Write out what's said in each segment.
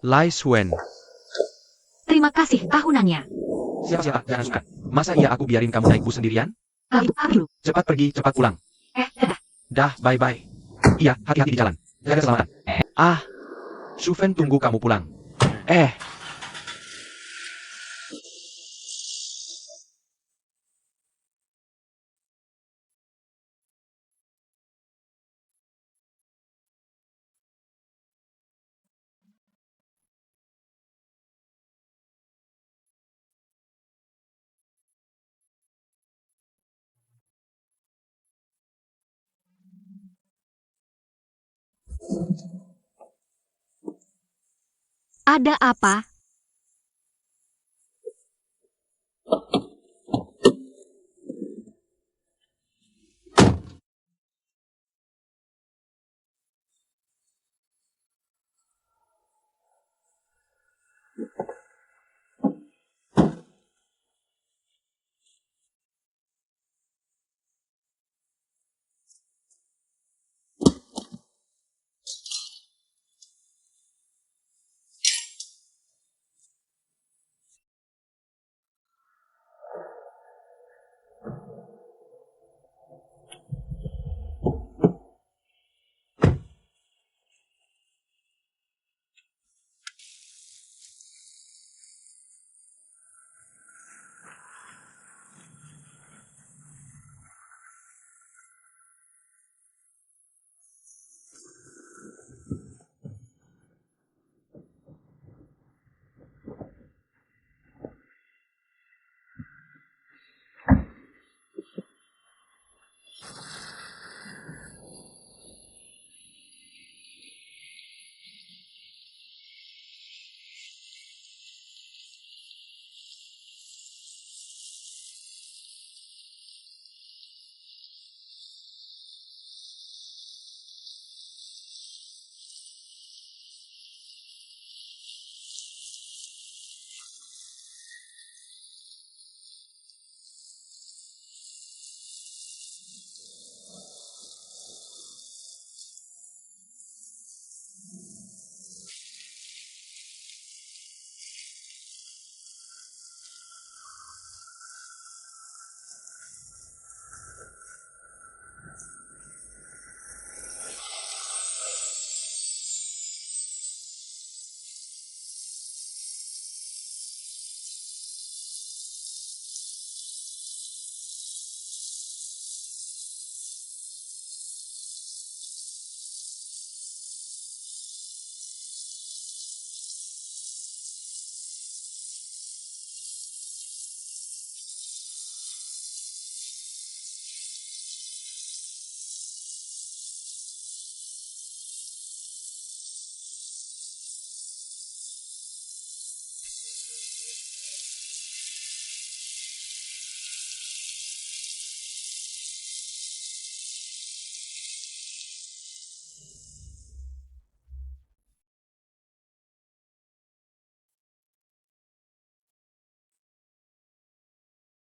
Lai Suen. Terima kasih tahunannya. Siapa? Jangan suka. Masa iya aku biarin kamu naik bus sendirian? Aduh. Cepat pergi, cepat pulang. Dah. Dah, bye-bye. Iya, hati-hati di jalan. Jaga keselamatan. Ah, Shufen tunggu kamu pulang. Ada apa?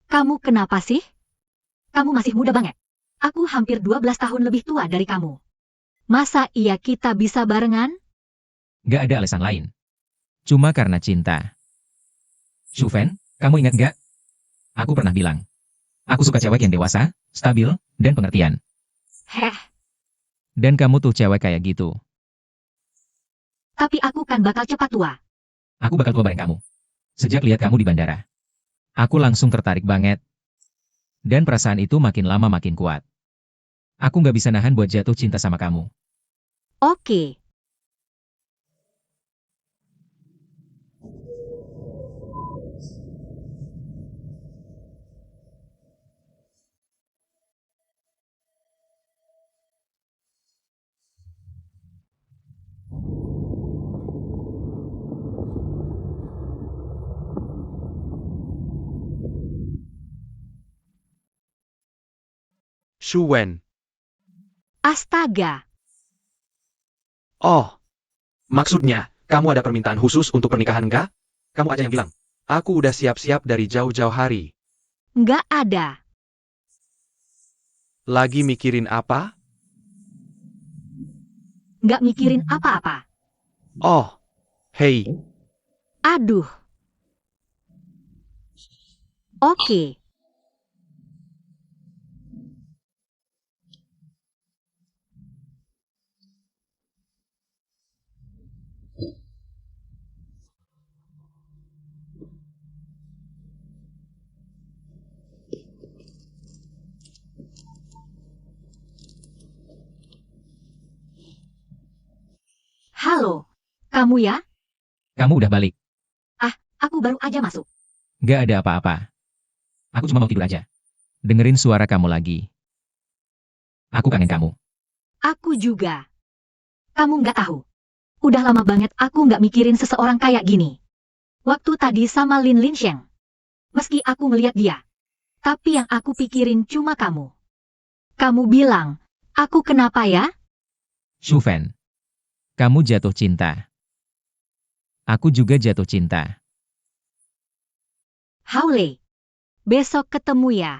Kamu kenapa sih? Kamu masih muda banget. Aku hampir 12 tahun lebih tua dari kamu. Masa iya kita bisa barengan? Gak ada alasan lain. Cuma karena cinta. Shufen, kamu ingat gak? Aku pernah bilang. Aku suka cewek yang dewasa, stabil, dan pengertian. Heh, Dan kamu tuh cewek kayak gitu. tapi aku kan bakal cepat tua. Aku bakal tua bareng kamu. Sejak lihat kamu di bandara. Aku langsung tertarik banget. Dan perasaan itu makin lama makin kuat. Aku gak bisa nahan buat jatuh cinta sama kamu. Oke. Shu Wen. Astaga. Oh, maksudnya, kamu ada permintaan khusus untuk pernikahan nggak? Kamu aja yang bilang. Aku udah siap-siap dari jauh-jauh hari. Nggak ada. Lagi mikirin apa? Nggak mikirin apa-apa. Oh, Hei, Aduh. Oke. Halo. Kamu ya? Kamu udah balik. Aku baru aja masuk. Gak ada apa-apa. Aku cuma mau tidur aja. Dengerin suara kamu lagi. Aku kangen kamu. Aku juga. Kamu nggak tahu. Udah lama banget aku nggak mikirin seseorang kayak gini. Waktu tadi sama Lin Linsheng. Meski aku ngeliat dia. Tapi yang aku pikirin cuma kamu. Kamu bilang, aku kenapa ya? Shufen. Kamu jatuh cinta. Aku juga jatuh cinta. Haule. Besok ketemu ya.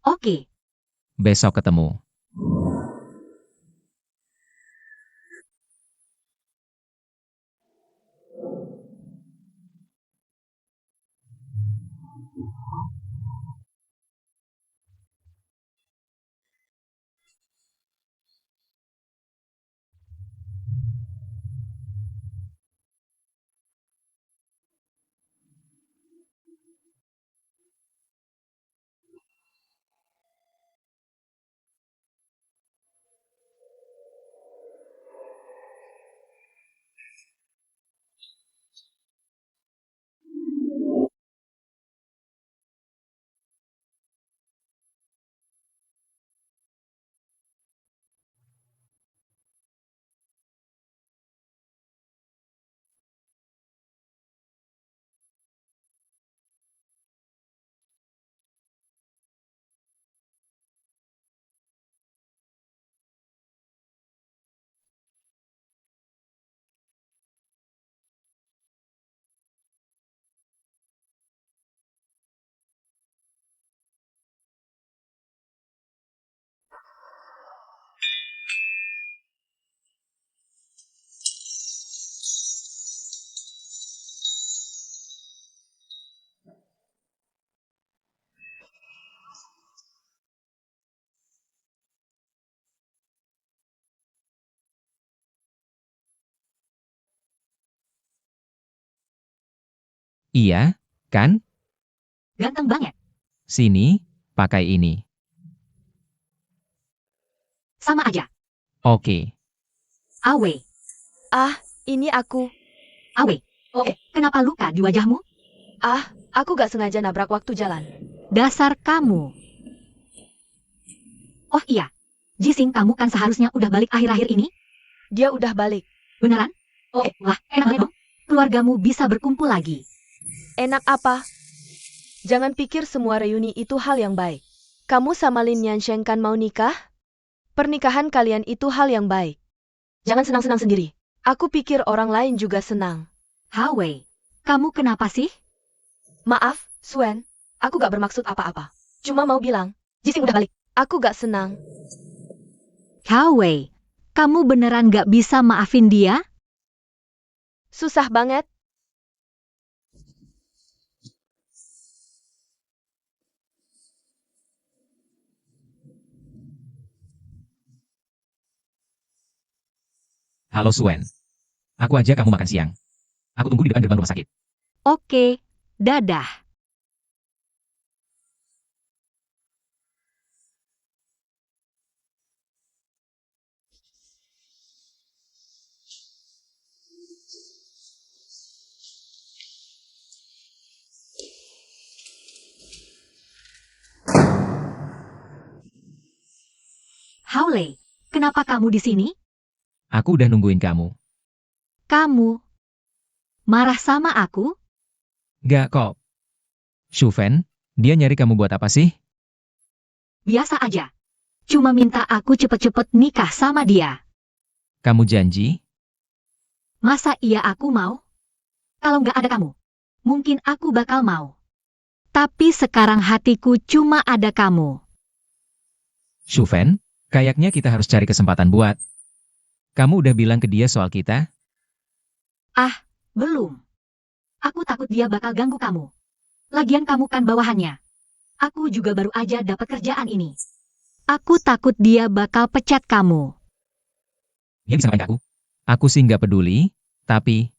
Oke. Besok ketemu. Iya, kan? Ganteng banget. Sini, pakai ini. Sama aja. Oke. Awe. Ah, ini aku. Awe. Oke. Kenapa luka di wajahmu? Ah, aku gak sengaja nabrak waktu jalan. Dasar kamu. Oh iya. Jising, kamu kan seharusnya udah balik akhir-akhir ini? Dia udah balik. Beneran? Oke. Wah, enak banget dong. Keluargamu bisa berkumpul lagi. Enak apa? Jangan pikir semua reuni itu hal yang baik. Kamu sama Lin Yansheng kan mau nikah? Pernikahan kalian itu hal yang baik. Jangan senang-senang sendiri. Aku pikir orang lain juga senang. Hawe. Kamu kenapa sih? Maaf, Suen. Aku gak bermaksud apa-apa. Cuma mau bilang, Jising udah balik. Aku gak senang. Hawe. Kamu beneran gak bisa maafin dia? Susah banget. Halo Suen. Aku ajak kamu makan siang. Aku tunggu di depan gerbang rumah sakit. Oke. Dadah. Haule. Kenapa kamu di sini? Aku udah nungguin kamu. Kamu marah sama aku? Gak kok. Shufen, dia nyari kamu buat apa sih? Biasa aja. Cuma minta aku cepet-cepet nikah sama dia. Kamu janji? Masa iya aku mau? Kalau nggak ada kamu, mungkin aku bakal mau. Tapi sekarang hatiku cuma ada kamu. Shufen, kayaknya kita harus cari kesempatan buat Kamu udah bilang ke dia soal kita? Belum. Aku takut dia bakal ganggu kamu. Lagian kamu kan bawahannya. Aku juga baru aja dapat kerjaan ini. Aku takut dia bakal pecat kamu. Dia bisa ngapain ke aku? Aku sih nggak peduli, tapi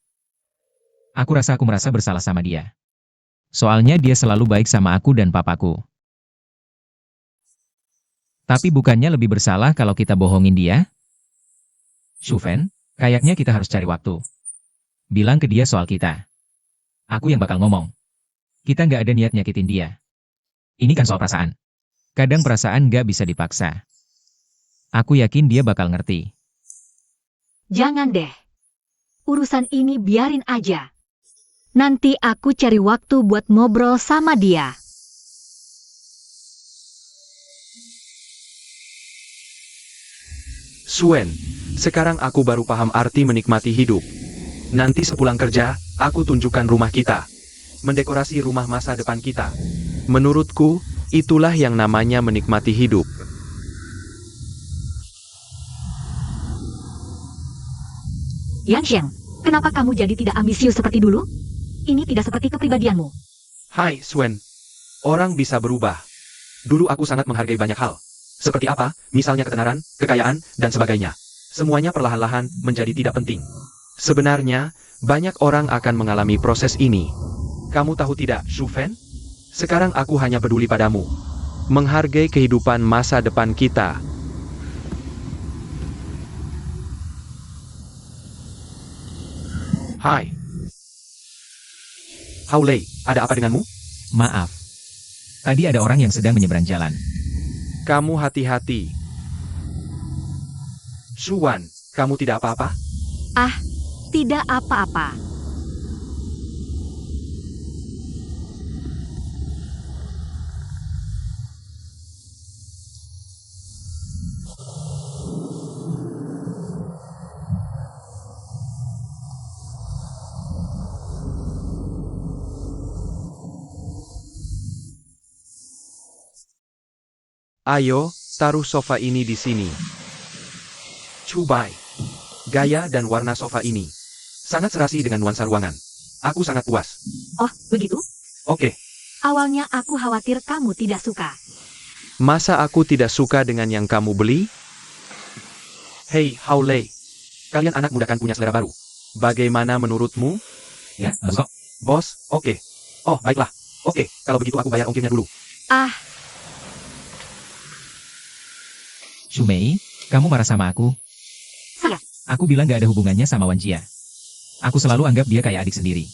aku rasa aku merasa bersalah sama dia. Soalnya dia selalu baik sama aku dan papaku. Tapi bukannya lebih bersalah kalau kita bohongin dia? Shufen, kayaknya kita harus cari waktu. Bilang ke dia soal kita. Aku yang bakal ngomong. Kita nggak ada niat nyakitin dia. Ini kan soal perasaan. Kadang perasaan nggak bisa dipaksa. Aku yakin dia bakal ngerti. Jangan deh. Urusan ini biarin aja. Nanti aku cari waktu buat ngobrol sama dia. Suen, sekarang aku baru paham arti menikmati hidup. Nanti sepulang kerja, aku tunjukkan rumah kita. Mendekorasi rumah masa depan kita. Menurutku, itulah yang namanya menikmati hidup. Yansheng, kenapa kamu jadi tidak ambisius seperti dulu? Ini tidak seperti kepribadianmu. Hai, Suen. Orang bisa berubah. Dulu aku sangat menghargai banyak hal. Seperti apa, misalnya ketenaran, kekayaan, dan sebagainya. Semuanya perlahan-lahan menjadi tidak penting. Sebenarnya, banyak orang akan mengalami proses ini. Kamu tahu tidak, Shufen? Sekarang aku hanya peduli padamu. Menghargai kehidupan masa depan kita. Hai. Haolei, ada apa denganmu? Maaf. Tadi ada orang yang sedang menyeberang jalan. Kamu hati-hati. Shuwan, kamu tidak apa-apa? Tidak apa-apa. Ayo, taruh sofa ini di sini. Cubai. Gaya dan warna sofa ini sangat serasi dengan nuansa ruangan. Aku sangat puas. Oh, begitu? Oke, Awalnya aku khawatir kamu tidak suka. masa aku tidak suka dengan yang kamu beli? Hei, Haolei. Kalian anak muda kan punya selera baru. Bagaimana menurutmu? Ya, bagus kok. Bos, oke. Oh, baiklah. Oke, kalau begitu aku bayar ongkirnya dulu. Shumei, kamu marah sama aku? Saya. Aku bilang gak ada hubungannya sama Wan Jia. Aku selalu anggap dia kayak adik sendiri.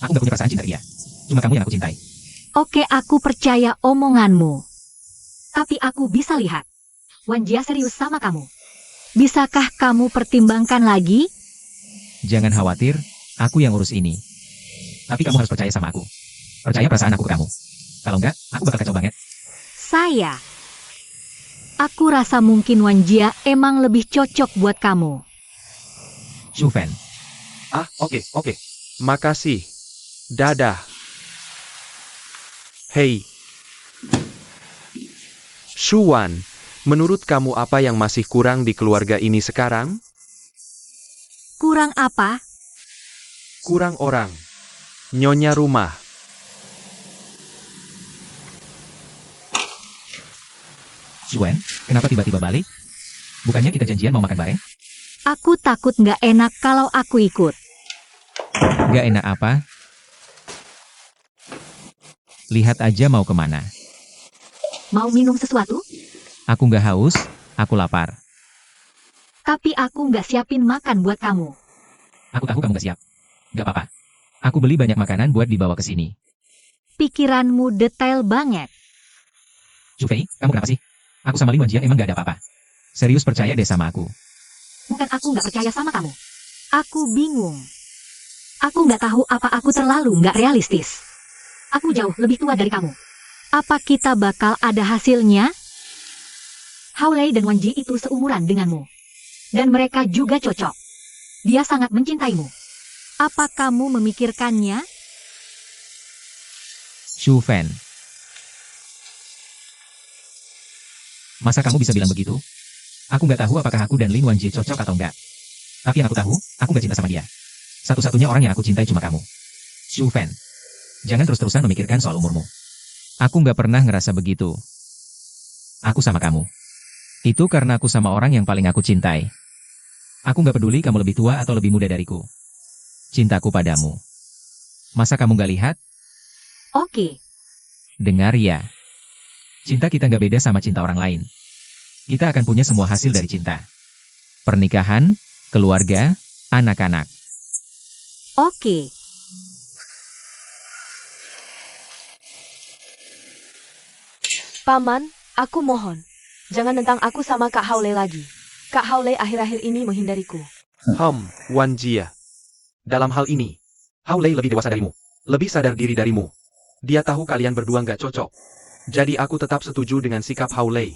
Aku gak punya perasaan cinta dia. Cuma kamu yang aku cintai. Oke, aku percaya omonganmu. Tapi aku bisa lihat. Wan Jia serius sama kamu. Bisakah kamu pertimbangkan lagi? Jangan khawatir, aku yang urus ini. Tapi kamu harus percaya sama aku. Percaya perasaan aku ke kamu. Kalau enggak, aku bakal kacau banget. Saya. Aku rasa mungkin Wan Jia emang lebih cocok buat kamu. Shufen, Ah, oke. Makasih. Dadah. Hei. Shuwan, menurut kamu apa yang masih kurang di keluarga ini sekarang? Kurang apa? Kurang orang. Nyonya rumah. Shuwen, kenapa tiba-tiba balik? Bukannya kita janjian mau makan bareng? Aku takut nggak enak kalau aku ikut. Gak enak apa? Lihat aja mau kemana. Mau minum sesuatu? Aku gak haus, aku lapar. Tapi aku nggak siapin makan buat kamu. Aku tahu kamu gak siap. Gak apa-apa. Aku beli banyak makanan buat dibawa ke sini. Pikiranmu detail banget. Shufei, kamu kenapa sih? Aku sama Lin Wanjia emang gak ada apa-apa. Serius percaya deh sama aku. Bukan aku nggak percaya sama kamu. Aku bingung. Aku nggak tahu apa aku terlalu nggak realistis. Aku jauh lebih tua dari kamu. Apa kita bakal ada hasilnya? Haolei dan Wan Ji itu seumuran denganmu. Dan mereka juga cocok. Dia sangat mencintaimu. Apa kamu memikirkannya? Shufen. Masa kamu bisa bilang begitu? Aku nggak tahu apakah aku dan Lin Wanjie cocok atau enggak. Tapi yang aku tahu, aku gak cinta sama dia. Satu-satunya orang yang aku cintai cuma kamu. Shu Fan. Jangan terus-terusan memikirkan soal umurmu. Aku gak pernah ngerasa begitu. Aku sama kamu. Itu karena aku sama orang yang paling aku cintai. Aku gak peduli kamu lebih tua atau lebih muda dariku. Cintaku padamu. Masa kamu gak lihat? Oke. Dengar ya. Cinta kita gak beda sama cinta orang lain. Kita akan punya semua hasil dari cinta. Pernikahan, keluarga, anak-anak. Oke. Paman, aku mohon. Jangan tentang aku sama Kak Haolei lagi. Kak Haolei akhir-akhir ini menghindariku. Wan Jia. Dalam hal ini, Haolei lebih dewasa darimu. Lebih sadar diri darimu. Dia tahu kalian berdua nggak cocok. Jadi aku tetap setuju dengan sikap Haolei.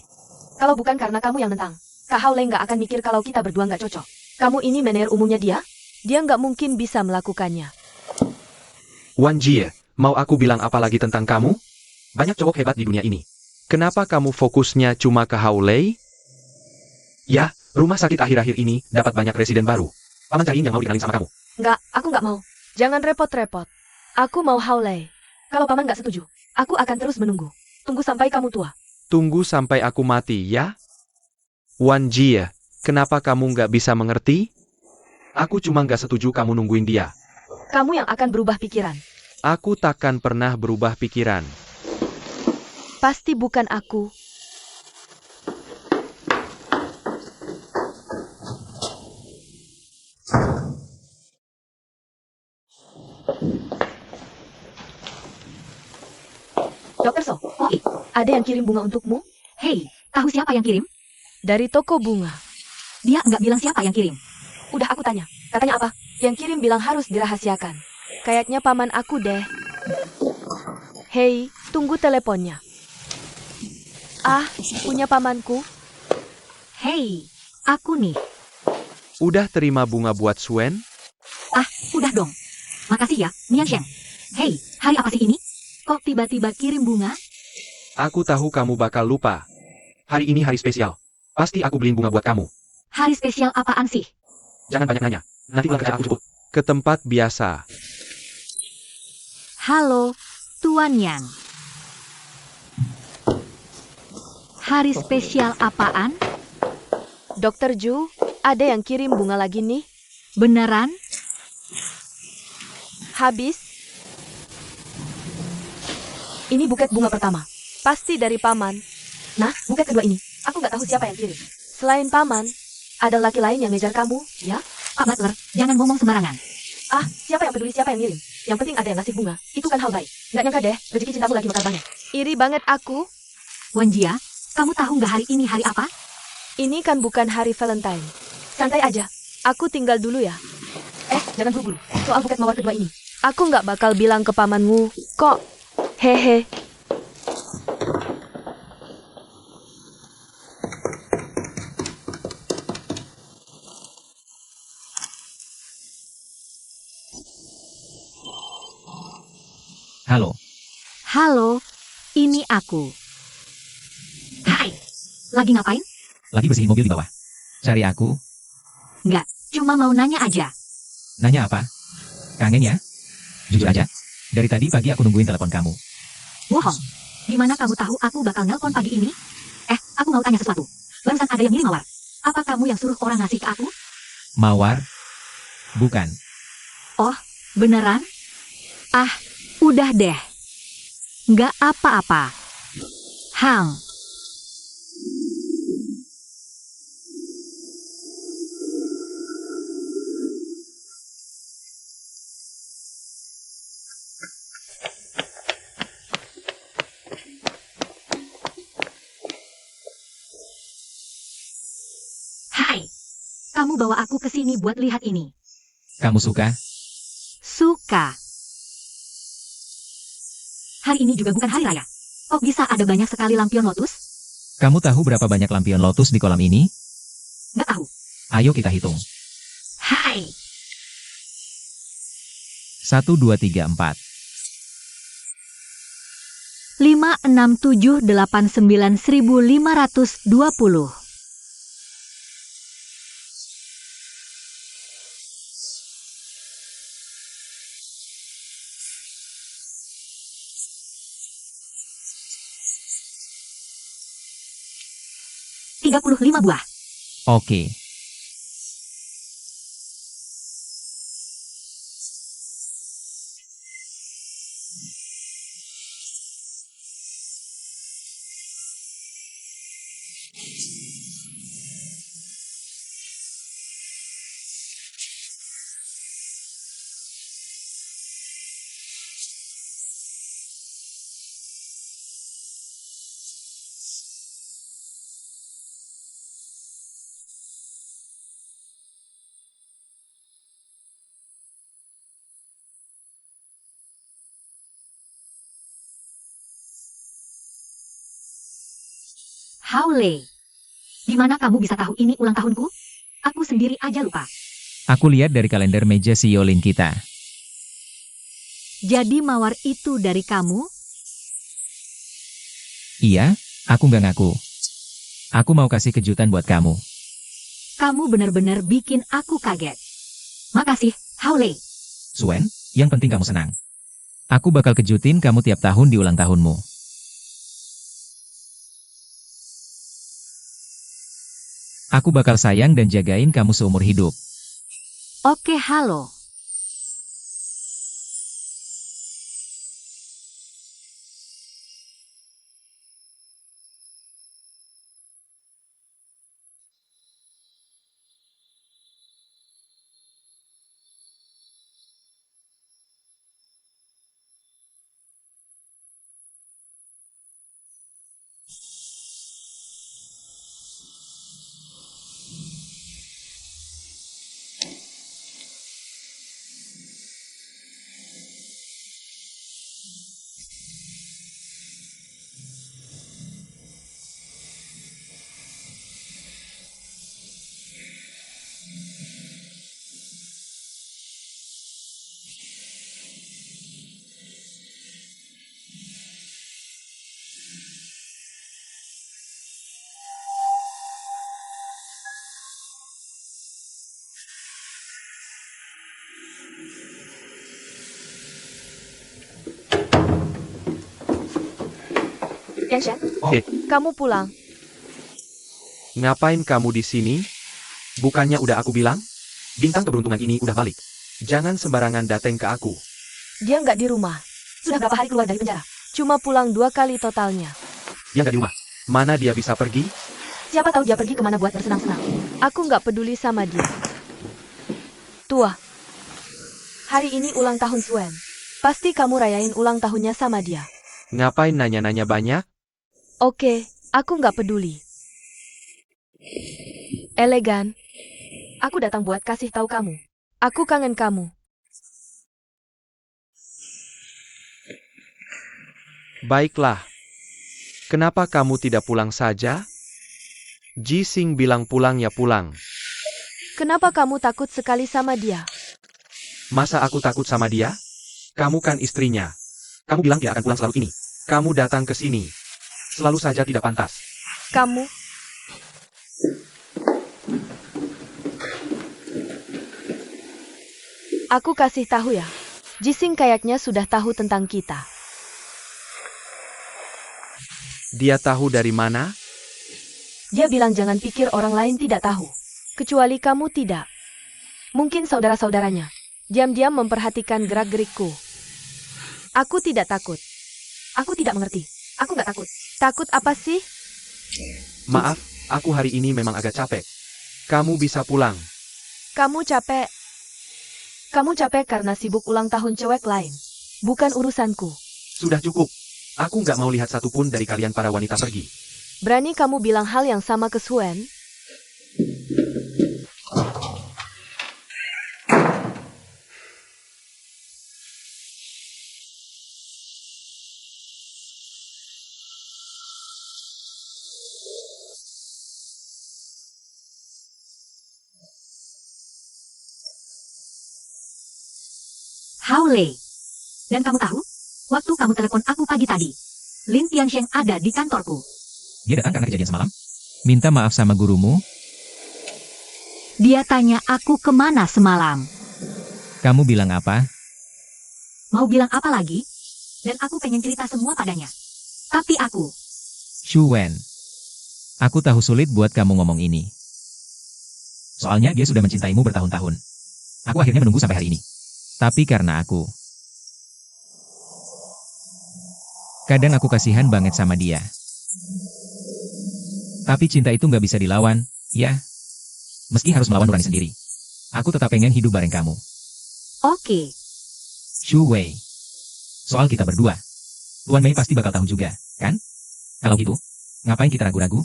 Kalau bukan karena kamu yang nentang, Kak Haolei nggak akan mikir kalau kita berdua nggak cocok. Kamu ini manajer umumnya dia? Dia nggak mungkin bisa melakukannya. Wan Jia, mau aku bilang apa lagi tentang kamu? Banyak cowok hebat di dunia ini. Kenapa kamu fokusnya cuma ke Haolei? Ya, rumah sakit akhir-akhir ini dapat banyak residen baru. Paman cariin yang mau dikenalin sama kamu. Nggak, aku nggak mau. Jangan repot-repot. Aku mau Haolei. Kalau paman nggak setuju, aku akan terus menunggu. Tunggu sampai kamu tua. Tunggu sampai aku mati, ya? Wan Jia, kenapa kamu nggak bisa mengerti? Aku cuma nggak setuju kamu nungguin dia. Kamu yang akan berubah pikiran. Aku takkan pernah berubah pikiran. Pasti bukan aku. Dokter So, Oke. ada yang kirim bunga untukmu? Hei, tahu siapa yang kirim? Dari toko bunga. Dia nggak bilang siapa yang kirim. Udah aku tanya. Katanya apa? Yang kirim bilang harus dirahasiakan. Kayaknya paman aku deh. Hei, tunggu teleponnya. Ah, punya pamanku. Hei, aku nih. Udah terima bunga buat Swen? Ah, udah dong. Makasih ya, Niansheng. Hei, hari apa sih ini? Kok tiba-tiba kirim bunga? Aku tahu kamu bakal lupa. Hari ini hari spesial. Pasti aku beliin bunga buat kamu. Hari spesial apaan sih? Jangan banyak nanya. Nanti ulang kerja aku cukup. Ke tempat biasa. Halo, Tuan Yang. Hari spesial apaan? Dokter Ju, ada yang kirim bunga lagi nih. Beneran? Habis. Ini buket bunga pertama. Pasti dari paman. Nah, buket kedua ini. Aku nggak tahu siapa yang kirim. Selain paman, ada laki lain yang ngejar kamu, ya? Pak Butler, jangan ngomong sembarangan. Ah, siapa yang peduli siapa yang ngirim? Yang penting ada yang ngasih bunga. Itu kan hal baik. Nggak nyangka deh, rezeki cintamu lagi bakal banyak. Iri banget aku. Wan Jia, kamu tahu nggak hari ini hari apa? Ini kan bukan hari Valentine. Santai aja. Aku tinggal dulu ya. Jangan buru-buru. Soal buket mawar kedua ini. Aku nggak bakal bilang ke pamanmu. Kok? Hehe. Halo. Halo, ini aku. Hai, lagi ngapain? Lagi bersihin mobil di bawah. Cari aku. Nggak, cuma mau nanya aja. Nanya apa? Kangen ya? Jujur aja. Dari tadi pagi aku nungguin telepon kamu. Bohong. Gimana kamu tahu aku bakal nelpon pagi ini? Aku mau tanya sesuatu. Barusan ada yang ngirim mawar. Apa kamu yang suruh orang ngasih ke aku? Mawar? Bukan. Oh, beneran? Ah, udah deh. Nggak apa-apa. Hang. Hai. Kamu bawa aku ke sini buat lihat ini. Kamu suka? Suka. Hari ini juga bukan hari raya. Kok bisa ada banyak sekali lampion lotus? Kamu tahu berapa banyak lampion lotus di kolam ini? Nggak tahu. Ayo kita hitung. Hai. 1, 2, 3, 4. 5, 6, 7, 8, 9, 1520. 35 buah. Oke. Haole. Di mana kamu bisa tahu ini ulang tahunku? Aku sendiri aja lupa. Aku lihat dari kalender meja si Yolin kita. Jadi mawar itu dari kamu? Iya, aku nggak ngaku. Aku mau kasih kejutan buat kamu. Kamu benar-benar bikin aku kaget. Makasih, Haole. Suen, yang penting kamu senang. Aku bakal kejutin kamu tiap tahun di ulang tahunmu. Aku bakal sayang dan jagain kamu seumur hidup. Oke, halo. Yanshen, Oke, kamu pulang. ngapain kamu di sini? Bukannya udah aku bilang? Bintang keberuntungan ini udah balik. Jangan sembarangan dateng ke aku. Dia nggak di rumah. Sudah berapa hari keluar dari penjara? Cuma pulang 2 kali totalnya. Dia nggak di rumah. Mana dia bisa pergi? Siapa tahu dia pergi kemana buat bersenang-senang. Aku nggak peduli sama dia. Tua. Hari ini ulang tahun Suen. Pasti kamu rayain ulang tahunnya sama dia. Ngapain nanya-nanya banyak? Oke, aku nggak peduli. Elegan. Aku datang buat kasih tahu kamu. Aku kangen kamu. Baiklah. Kenapa kamu tidak pulang saja? Jising bilang pulang ya pulang. Kenapa kamu takut sekali sama dia? Masa aku takut sama dia? Kamu kan istrinya. Kamu bilang dia akan pulang selalu ini. Kamu datang ke sini. Selalu saja tidak pantas. Kamu? Aku kasih tahu ya. Jising kayaknya sudah tahu tentang kita. Dia tahu dari mana? Dia bilang jangan pikir orang lain tidak tahu. Kecuali kamu tidak. Mungkin saudara-saudaranya. Diam-diam memperhatikan gerak-gerikku. Aku tidak takut. Aku tidak mengerti. Aku nggak takut. Takut apa sih? Maaf, aku hari ini memang agak capek. Kamu bisa pulang. Kamu capek. Kamu capek karena sibuk ulang tahun cewek lain. Bukan urusanku. Sudah cukup. Aku nggak mau lihat satupun dari kalian para wanita pergi. Berani kamu bilang hal yang sama ke Suen? Haole. Dan kamu tahu? Waktu kamu telepon aku pagi tadi, Lin Tiansheng ada di kantorku. Dia datang karena kejadian semalam? Minta maaf sama gurumu? Dia tanya aku kemana semalam. Kamu bilang apa? Mau bilang apa lagi? Dan aku pengen cerita semua padanya. Tapi aku, Shuwen. Aku tahu sulit buat kamu ngomong ini. Soalnya dia sudah mencintaimu bertahun-tahun. Aku akhirnya menunggu sampai hari ini. Tapi karena aku... Kadang aku kasihan banget sama dia. Tapi cinta itu nggak bisa dilawan, ya. Meski harus melawan nurani sendiri. Aku tetap pengen hidup bareng kamu. Oke. Shu Wei. Soal kita berdua. Tuan Mei pasti bakal tahu juga, kan? Kalau gitu, ngapain kita ragu-ragu?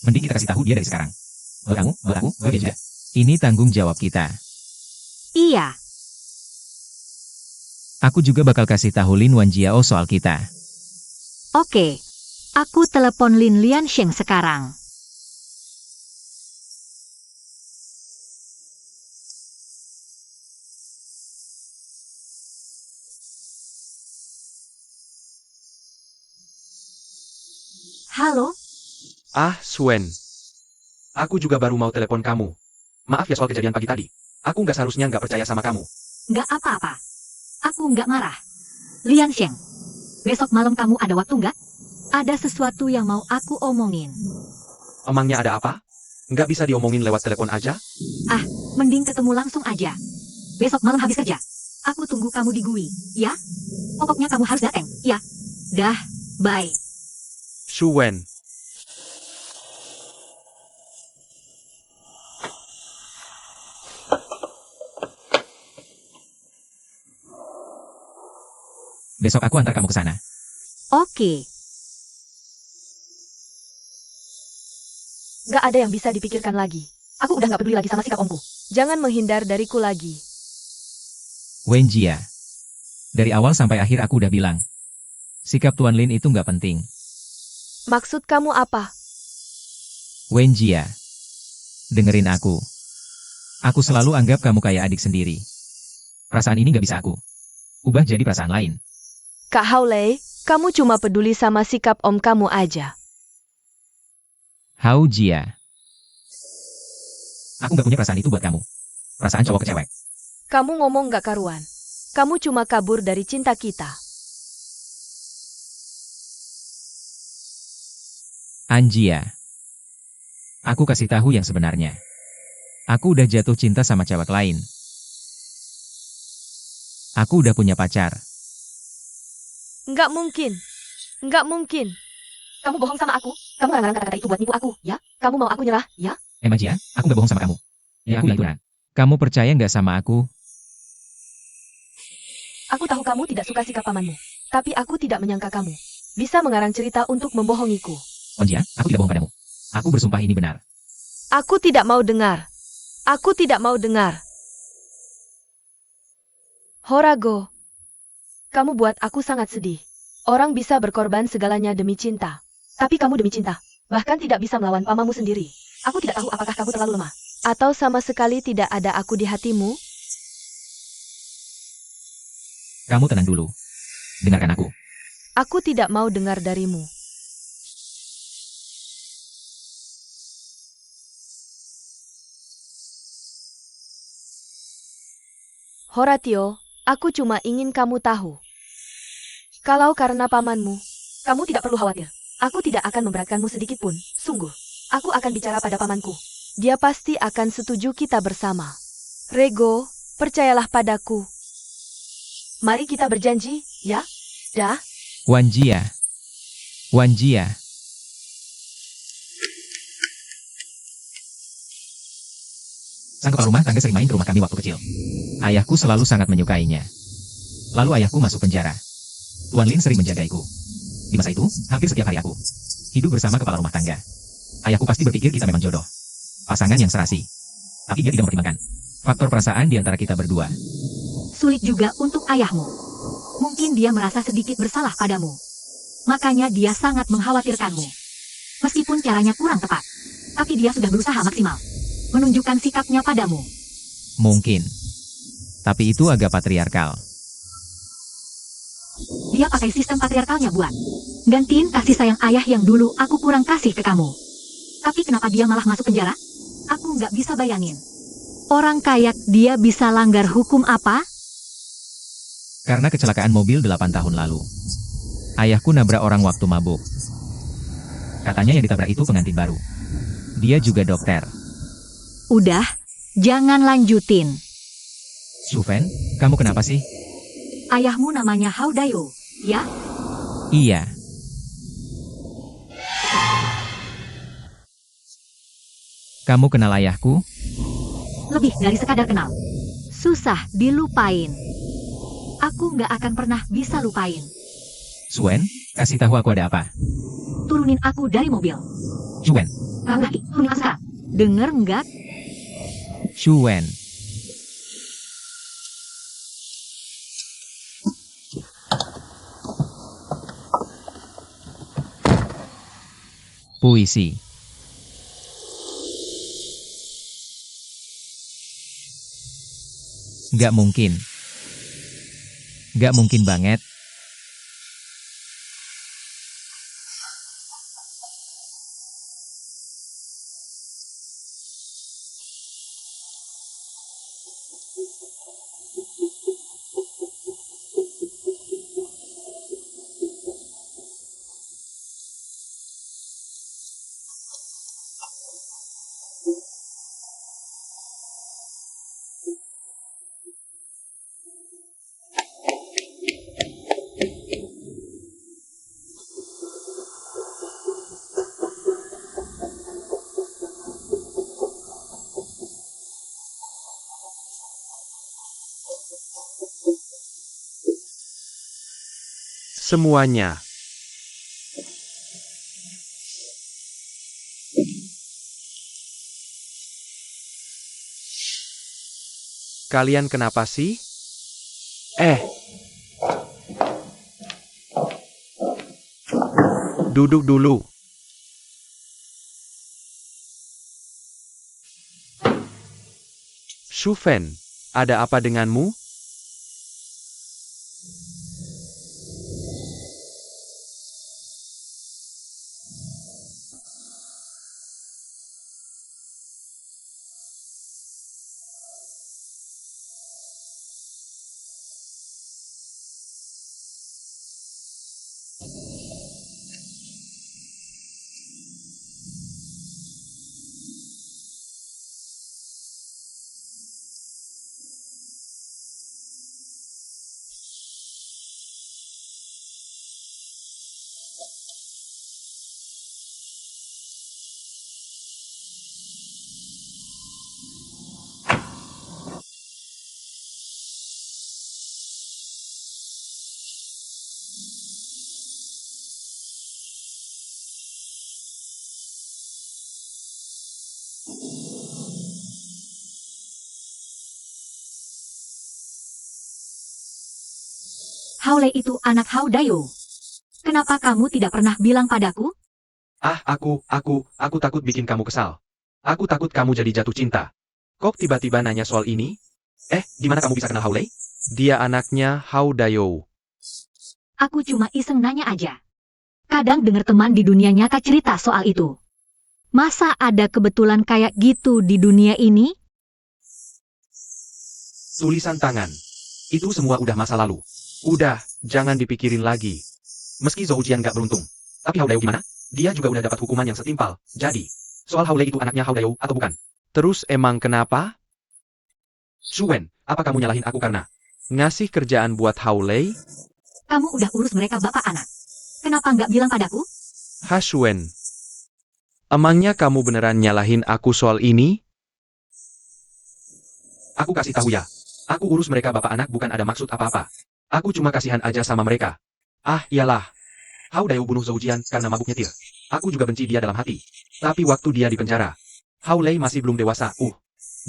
Mending kita kasih tahu dia dari sekarang. Buat aku, buat dia juga. Ini tanggung jawab kita. Iya. Aku juga bakal kasih tahu Lin Wanjiao soal kita. Oke. Aku telepon Lin Liansheng sekarang. Halo? Ah, Swen. Aku juga baru mau telepon kamu. Maaf ya soal kejadian pagi tadi. Aku nggak seharusnya nggak percaya sama kamu. Nggak apa-apa. Aku nggak marah. Liansheng, besok malam kamu ada waktu nggak? Ada sesuatu yang mau aku omongin. Emangnya ada apa? Nggak bisa diomongin lewat telepon aja? Mending ketemu langsung aja. Besok malam habis kerja. Aku tunggu kamu di GUI, ya? Pokoknya kamu harus datang, ya? Dah, bye. Shuwen. Besok aku antar kamu ke sana. Oke. Gak ada yang bisa dipikirkan lagi. Aku udah gak peduli lagi sama sikap omku. Jangan menghindar dariku lagi. Wen Jia. Dari awal sampai akhir aku udah bilang. Sikap Tuan Lin itu nggak penting. Maksud kamu apa? Wen Jia. Dengerin aku. Aku selalu anggap kamu kayak adik sendiri. Perasaan ini nggak bisa aku ubah jadi perasaan lain. Kak Haolei, kamu cuma peduli sama sikap om kamu aja. Hao Jia. Aku nggak punya perasaan itu buat kamu. Perasaan cowok ke cewek. Kamu ngomong gak karuan. Kamu cuma kabur dari cinta kita. Anjia. Aku kasih tahu yang sebenarnya. Aku udah jatuh cinta sama cewek lain. Aku udah punya pacar. Nggak mungkin. Nggak mungkin. Kamu bohong sama aku. Kamu ngarang-ngarang kata-kata itu buat nipu aku, ya? Kamu mau aku nyerah, ya? Anjia, aku nggak bohong sama kamu. Ya aku bilang beneran. Kamu percaya nggak sama aku? Aku tahu kamu tidak suka sikap pamanmu. Tapi aku tidak menyangka kamu bisa mengarang cerita untuk membohongiku. Anjia, aku tidak bohong padamu. Aku bersumpah ini benar. Aku tidak mau dengar. Aku tidak mau dengar. Horago, kamu buat aku sangat sedih. Orang bisa berkorban segalanya demi cinta. Tapi kamu demi cinta, bahkan tidak bisa melawan pamanmu sendiri. Aku tidak tahu apakah kamu terlalu lemah. Atau sama sekali tidak ada aku di hatimu? Kamu tenang dulu. Dengarkan aku. Aku tidak mau dengar darimu. Horatio, aku cuma ingin kamu tahu. Kalau karena pamanmu, kamu tidak perlu khawatir. Aku tidak akan memberatkanmu sedikit pun, sungguh. Aku akan bicara pada pamanku. Dia pasti akan setuju kita bersama. Rego, percayalah padaku. Mari kita berjanji, ya? Dah? Wanjia. Wanjia. Sang kepala rumah tangga sering main ke rumah kami waktu kecil. Ayahku selalu sangat menyukainya. Lalu ayahku masuk penjara. Tuan Lin sering menjagaiku. Di masa itu, hampir setiap hari aku hidup bersama kepala rumah tangga. Ayahku pasti berpikir kita memang jodoh. Pasangan yang serasi. Tapi dia tidak mempertimbangkan faktor perasaan di antara kita berdua. Sulit juga untuk ayahmu. Mungkin dia merasa sedikit bersalah padamu. Makanya dia sangat mengkhawatirkanmu. Meskipun caranya kurang tepat. Tapi dia sudah berusaha maksimal. Menunjukkan sikapnya padamu. Mungkin. Tapi itu agak patriarkal. Dia pakai sistem patriarkalnya buat gantiin kasih sayang ayah yang dulu aku kurang kasih ke kamu. Tapi kenapa dia malah masuk penjara? Aku nggak bisa bayangin. Orang kayak dia bisa langgar hukum apa? Karena kecelakaan mobil 8 tahun lalu. Ayahku nabrak orang waktu mabuk. Katanya yang ditabrak itu pengantin baru. Dia juga dokter. Udah, jangan lanjutin. Shufen, kamu kenapa sih? Ayahmu namanya Hao Dayo, ya? Iya. Kamu kenal ayahku? Lebih dari sekadar kenal. Susah dilupain. Aku nggak akan pernah bisa lupain. Suen, kasih tahu aku ada apa. Turunin aku dari mobil. Suen, Kamu lagi, turunin aku sekarang. Denger nggak? Suen. Puisi. Gak mungkin. Gak mungkin banget. Semuanya. Kalian kenapa sih? Duduk dulu. Shufen, ada apa denganmu? Hao Lei itu anak Hao Dayo. Kenapa kamu tidak pernah bilang padaku? Aku takut bikin kamu kesal. Aku takut kamu jadi jatuh cinta. Kok tiba-tiba nanya soal ini? Gimana kamu bisa kenal Hao Lei? Dia anaknya Hao Dayo. Aku cuma iseng nanya aja. Kadang dengar teman di dunia nyata cerita soal itu. Masa ada kebetulan kayak gitu di dunia ini? Tulisan tangan. Itu semua udah masa lalu. Udah, jangan dipikirin lagi. Meski Zhou Jian gak beruntung. Tapi Hao Dayo gimana? Dia juga udah dapat hukuman yang setimpal. Jadi, soal Hao Lei itu anaknya Hao Dayo atau bukan? Terus emang kenapa? Shuwen, apa kamu nyalahin aku karena ngasih kerjaan buat Hao Lei? Kamu udah urus mereka bapak anak. Kenapa nggak bilang padaku? Shuwen, emangnya kamu beneran nyalahin aku soal ini? Aku kasih tahu ya. Aku urus mereka bapak anak bukan ada maksud apa-apa. Aku cuma kasihan aja sama mereka. Iyalah. Hao Dayo bunuh Zhou Jian karena mabuk nyetir. Aku juga benci dia dalam hati. Tapi waktu dia di penjara, Hao Lei masih belum dewasa.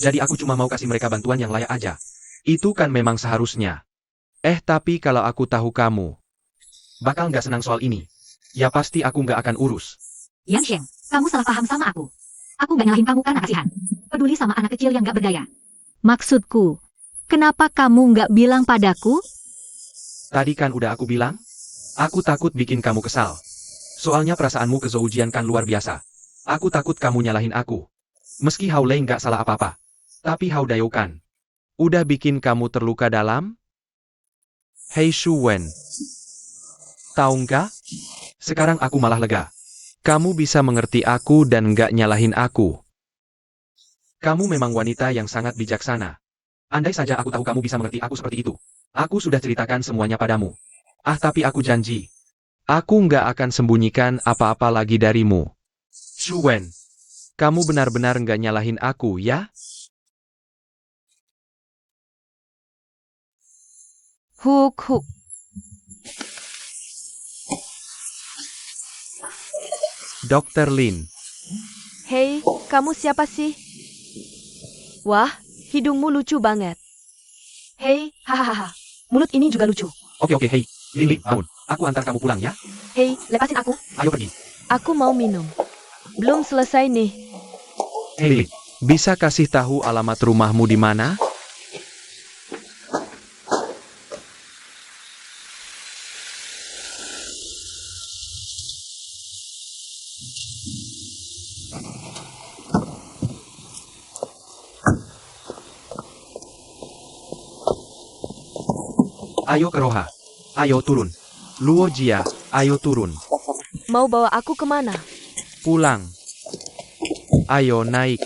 Jadi aku cuma mau kasih mereka bantuan yang layak aja. Itu kan memang seharusnya. Tapi kalau aku tahu kamu bakal nggak senang soal ini, ya pasti aku nggak akan urus. Yan Sheng, kamu salah paham sama aku. Aku nggak nyalahin kamu karena kasihan. Peduli sama anak kecil yang nggak berdaya. Maksudku, kenapa kamu nggak bilang padaku? Tadi kan udah aku bilang, aku takut bikin kamu kesal. Soalnya perasaanmu ke Zhou Jian kan luar biasa. Aku takut kamu nyalahin aku. Meski Hao Lei nggak salah apa-apa. Tapi Hao Dayo kan udah bikin kamu terluka dalam? Hei Shuwen. Tahu nggak? Sekarang aku malah lega. Kamu bisa mengerti aku dan nggak nyalahin aku. Kamu memang wanita yang sangat bijaksana. Andai saja aku tahu kamu bisa mengerti aku seperti itu. Aku sudah ceritakan semuanya padamu. Tapi aku janji. Aku nggak akan sembunyikan apa-apa lagi darimu. Shuwen, kamu benar-benar nggak nyalahin aku, ya? Huk huk. Dr. Lin. Hei, kamu siapa sih? Wah, hidungmu lucu banget. Hei, hahaha. Mulut ini juga lucu. Oke, hei. Lin, bangun. Aku antar kamu pulang, ya? Hei, lepasin aku. Ayo pergi. Aku mau minum. Belum selesai nih. Hei, Lin. Bisa kasih tahu alamat rumahmu di mana? Ayo ke Roha. Ayo turun. Luo Jia, ayo turun. Mau bawa aku kemana? Pulang. Ayo naik.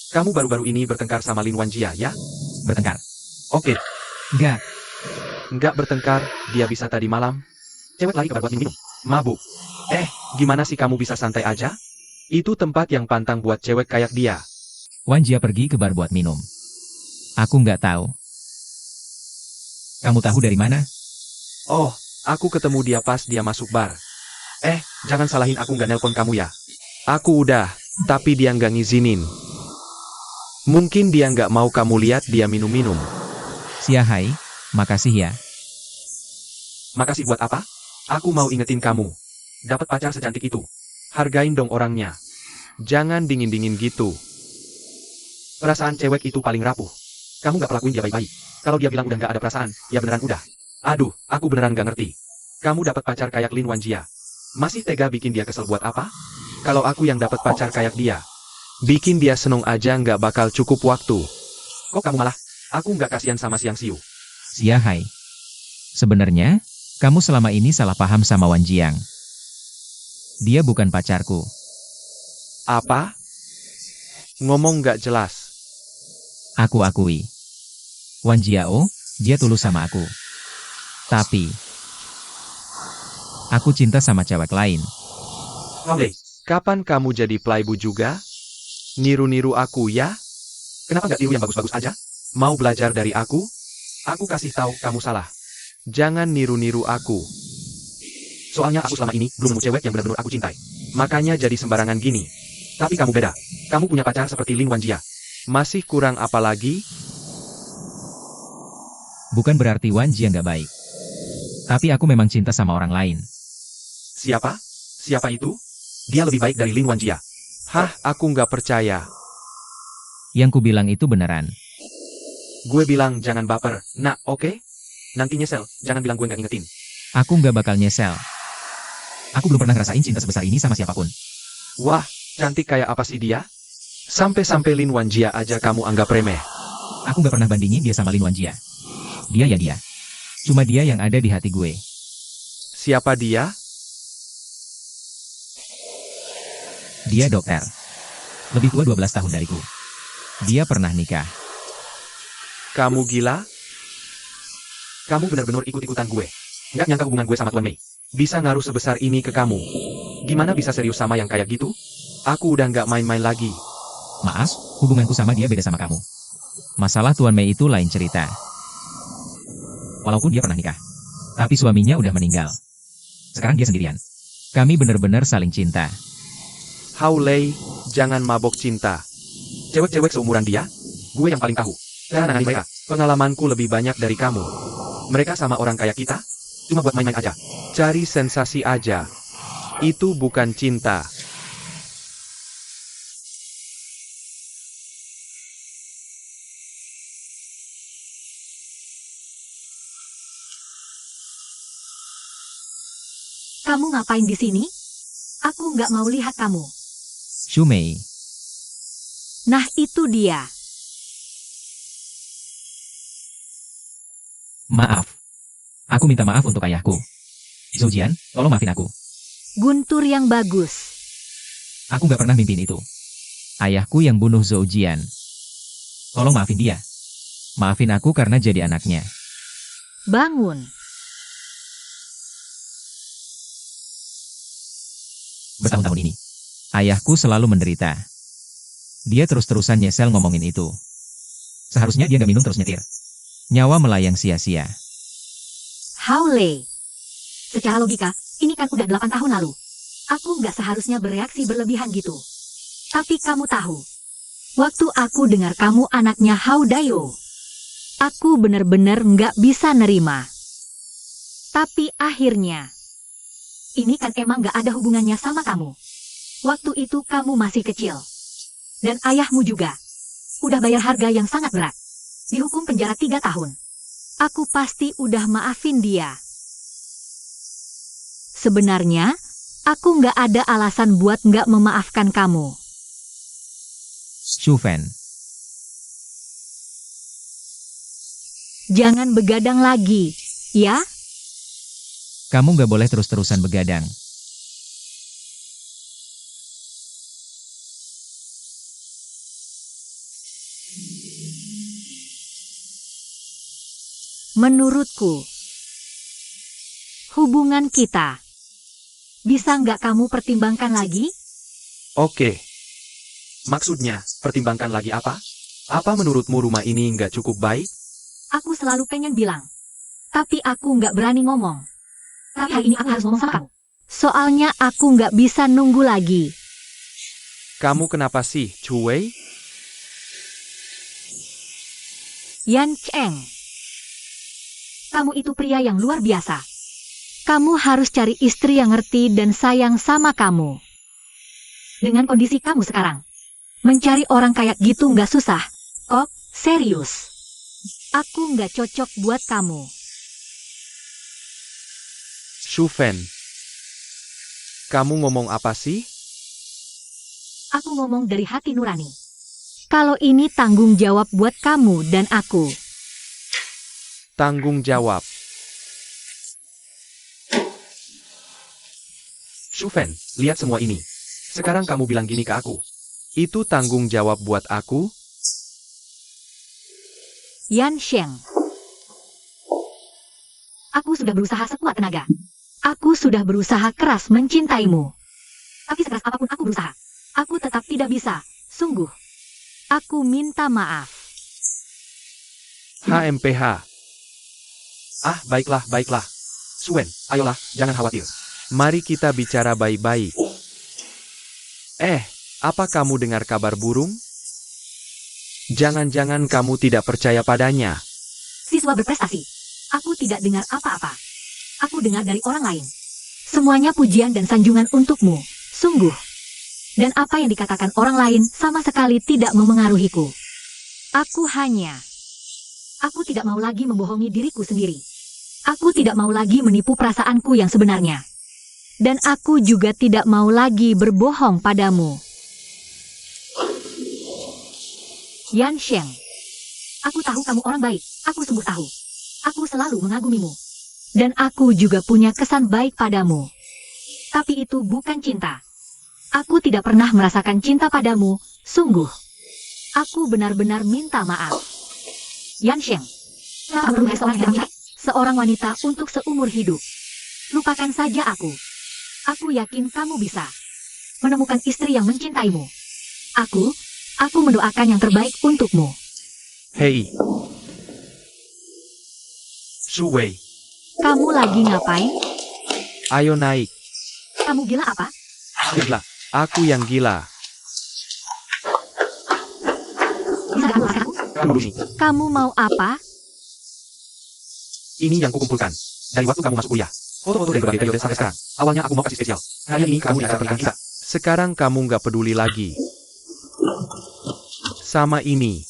Kamu baru-baru ini bertengkar sama Lin Wanjia, ya? Bertengkar. Oke, Enggak. nggak bertengkar, dia bisa tadi malam. Cewek lari ke bar buat minum. Mabuk. Gimana sih kamu bisa santai aja? Itu tempat yang pantang buat cewek kayak dia. Wan Jia pergi ke bar buat minum. Aku nggak tahu. Kamu tahu dari mana? Oh, aku ketemu dia pas dia masuk bar. Jangan salahin aku nggak nelpon kamu ya. Aku udah, tapi dia nggak ngizinin. Mungkin dia nggak mau kamu lihat dia minum-minum. Hai, makasih ya. Makasih buat apa? Aku mau ingetin kamu. Dapat pacar secantik itu. Hargain dong orangnya. Jangan dingin-dingin gitu. Perasaan cewek itu paling rapuh. Kamu nggak perlakuin dia baik-baik. Kalau dia bilang udah nggak ada perasaan, ya beneran udah. Aduh, aku beneran gak ngerti. Kamu dapat pacar kayak Lin Wanjia. Masih tega bikin dia kesel buat apa? Kalau aku yang dapat pacar kayak dia, bikin dia seneng aja nggak bakal cukup waktu. Kok kamu malah? Aku nggak kasihan sama Siang Siu. Xia Hai. Sebenarnya, kamu selama ini salah paham sama Wan Jiang. Dia bukan pacarku. Apa? Ngomong nggak jelas. Aku akui. Wan Jiao, dia tulus sama aku. Tapi, aku cinta sama cewek lain. Hei, kapan kamu jadi playboy juga? Niru-niru aku ya? Kenapa nggak tiru yang bagus-bagus aja? Mau belajar dari aku? Aku kasih tahu kamu salah. Jangan niru-niru aku. Soalnya aku selama ini belum nemu cewek yang benar-benar aku cintai. Makanya jadi sembarangan gini. Tapi kamu beda. Kamu punya pacar seperti Lin Wanjia. Masih kurang apa lagi? Bukan berarti Wan Jiang gak baik. Tapi aku memang cinta sama orang lain. Siapa? Siapa itu? Dia lebih baik dari Lin Wanjia. Hah, aku nggak percaya. Yang ku bilang itu beneran. Gue bilang jangan baper. Nah, oke? Nanti nyesel, jangan bilang gue nggak ingetin. Aku nggak bakal nyesel. Aku belum pernah ngerasain cinta sebesar ini sama siapapun. Wah, cantik kayak apa sih dia? Sampai-sampai Lin Wanjia aja kamu anggap remeh. Aku nggak pernah bandingin dia sama Lin Wanjia. Dia ya dia. Cuma dia yang ada di hati gue. Siapa dia? Dia dokter. Lebih tua 12 tahun dariku. Dia pernah nikah. Kamu gila? Kamu benar-benar ikut-ikutan gue. Nggak nyangka hubungan gue sama Tuan Mei bisa ngaruh sebesar ini ke kamu. Gimana bisa serius sama yang kayak gitu? Aku udah nggak main-main lagi. Maaf, hubunganku sama dia beda sama kamu. Masalah Tuan Mei itu lain cerita. Walaupun dia pernah nikah. Tapi suaminya udah meninggal. Sekarang dia sendirian. Kami benar-benar saling cinta. Haulei, jangan mabok cinta. Cewek-cewek seumuran dia? Gue yang paling tahu. Cara nangani mereka. Pengalamanku lebih banyak dari kamu. Mereka sama orang kayak kita? Cuma buat main-main aja. Cari sensasi aja. Itu bukan cinta. Kamu ngapain di sini? Aku nggak mau lihat kamu. Shumei, Nah itu dia. maaf. Aku minta maaf untuk ayahku. Zoujian, tolong maafin aku. Guntur yang bagus. Aku nggak pernah mimpiin itu. Ayahku yang bunuh Zoujian. Tolong maafin dia. Maafin aku karena jadi anaknya. Bangun. Bertahun-tahun ini, ayahku selalu menderita. Dia terus-terusan nyesel ngomongin itu. Seharusnya dia nggak minum terus nyetir. Nyawa melayang sia-sia. Haule. Secara logika, ini kan udah 8 tahun lalu. Aku nggak seharusnya bereaksi berlebihan gitu. Tapi kamu tahu, waktu aku dengar kamu anaknya Hao Dayo, aku bener-bener nggak bisa nerima. Tapi akhirnya, ini kan emang nggak ada hubungannya sama kamu. Waktu itu kamu masih kecil. Dan ayahmu juga. Udah bayar harga yang sangat berat. Dihukum penjara 3 tahun. Aku pasti udah maafin dia. Sebenarnya, aku nggak ada alasan buat nggak memaafkan kamu. Shufen, Jangan begadang lagi, ya? kamu nggak boleh terus-terusan begadang. Menurutku, hubungan kita, bisa nggak kamu pertimbangkan lagi? Oke. Maksudnya, pertimbangkan lagi apa? Apa menurutmu rumah ini nggak cukup baik? Aku selalu pengen bilang. Tapi aku nggak berani ngomong. Tapi hari ini aku harus ngomong sama kamu. Soalnya aku nggak bisa nunggu lagi. Kamu kenapa sih, Cuwei? Yan Cheng. Kamu itu pria yang luar biasa. Kamu harus cari istri yang ngerti dan sayang sama kamu. Dengan kondisi kamu sekarang, mencari orang kayak gitu nggak susah. Kok, serius. Aku nggak cocok buat kamu. Shufen, kamu ngomong apa sih? Aku ngomong dari hati nurani. Kalau ini tanggung jawab buat kamu dan aku. Tanggung jawab. Shufen, lihat semua ini. Sekarang kamu bilang gini ke aku. Itu tanggung jawab buat aku? Yansheng. Aku sudah berusaha sekuat tenaga. Aku sudah berusaha keras mencintaimu. Tapi sekeras apapun aku berusaha, aku tetap tidak bisa. Sungguh. Aku minta maaf. HMPH. Ah, baiklah, baiklah. Suen, ayolah, jangan khawatir. Mari kita bicara baik-baik. Apa kamu dengar kabar burung? Jangan-jangan kamu tidak percaya padanya. Siswa berprestasi. Aku tidak dengar apa-apa. Aku dengar dari orang lain. Semuanya pujian dan sanjungan untukmu. Sungguh. Dan apa yang dikatakan orang lain sama sekali tidak memengaruhiku. Aku tidak mau lagi membohongi diriku sendiri. Aku tidak mau lagi menipu perasaanku yang sebenarnya. Dan aku juga tidak mau lagi berbohong padamu. Yansheng. Aku tahu kamu orang baik. Aku sungguh tahu. Aku selalu mengagumimu. Dan aku juga punya kesan baik padamu. Tapi itu bukan cinta. Aku tidak pernah merasakan cinta padamu, sungguh. Aku benar-benar minta maaf. Yansheng, kamu adalah seorang wanita untuk seumur hidup. Lupakan saja aku. Aku yakin kamu bisa menemukan istri yang mencintaimu. Aku mendoakan yang terbaik untukmu. Hei. Shuwei, Kamu lagi ngapain? ayo naik. Kamu gila apa? Gila, aku yang gila. Bisa gak melepaskan aku? Tunggu sini. Kamu mau apa? Ini yang kukumpulkan. Dari waktu kamu masuk kuliah. Foto-foto dari berbagai periode sampai sekarang. Awalnya aku mau kasih spesial. Hari ini kamu di acara pernikahan kita. Sekarang kamu nggak peduli lagi. Sama ini.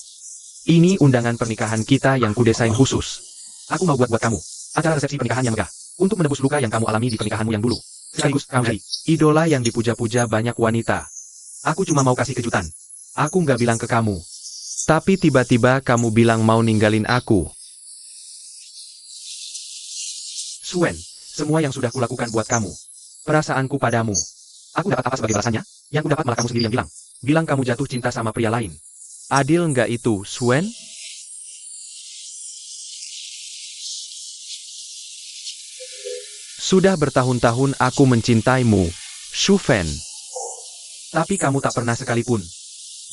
Ini undangan pernikahan kita yang kudesain khusus. Aku mau buat kamu. Acara resepsi pernikahan yang megah. Untuk menebus luka yang kamu alami di pernikahanmu yang dulu. Sekaligus kamu jadi idola yang dipuja-puja banyak wanita. Aku cuma mau kasih kejutan. Aku nggak bilang ke kamu. Tapi tiba-tiba kamu bilang mau ninggalin aku. Suen, semua yang sudah kulakukan buat kamu. Perasaanku padamu. Aku dapat apa sebagai balasannya? Yang ku dapat malah kamu sendiri yang bilang. Bilang kamu jatuh cinta sama pria lain. Adil nggak itu, Suen? Sudah bertahun-tahun aku mencintaimu, Shufen. Tapi kamu tak pernah sekalipun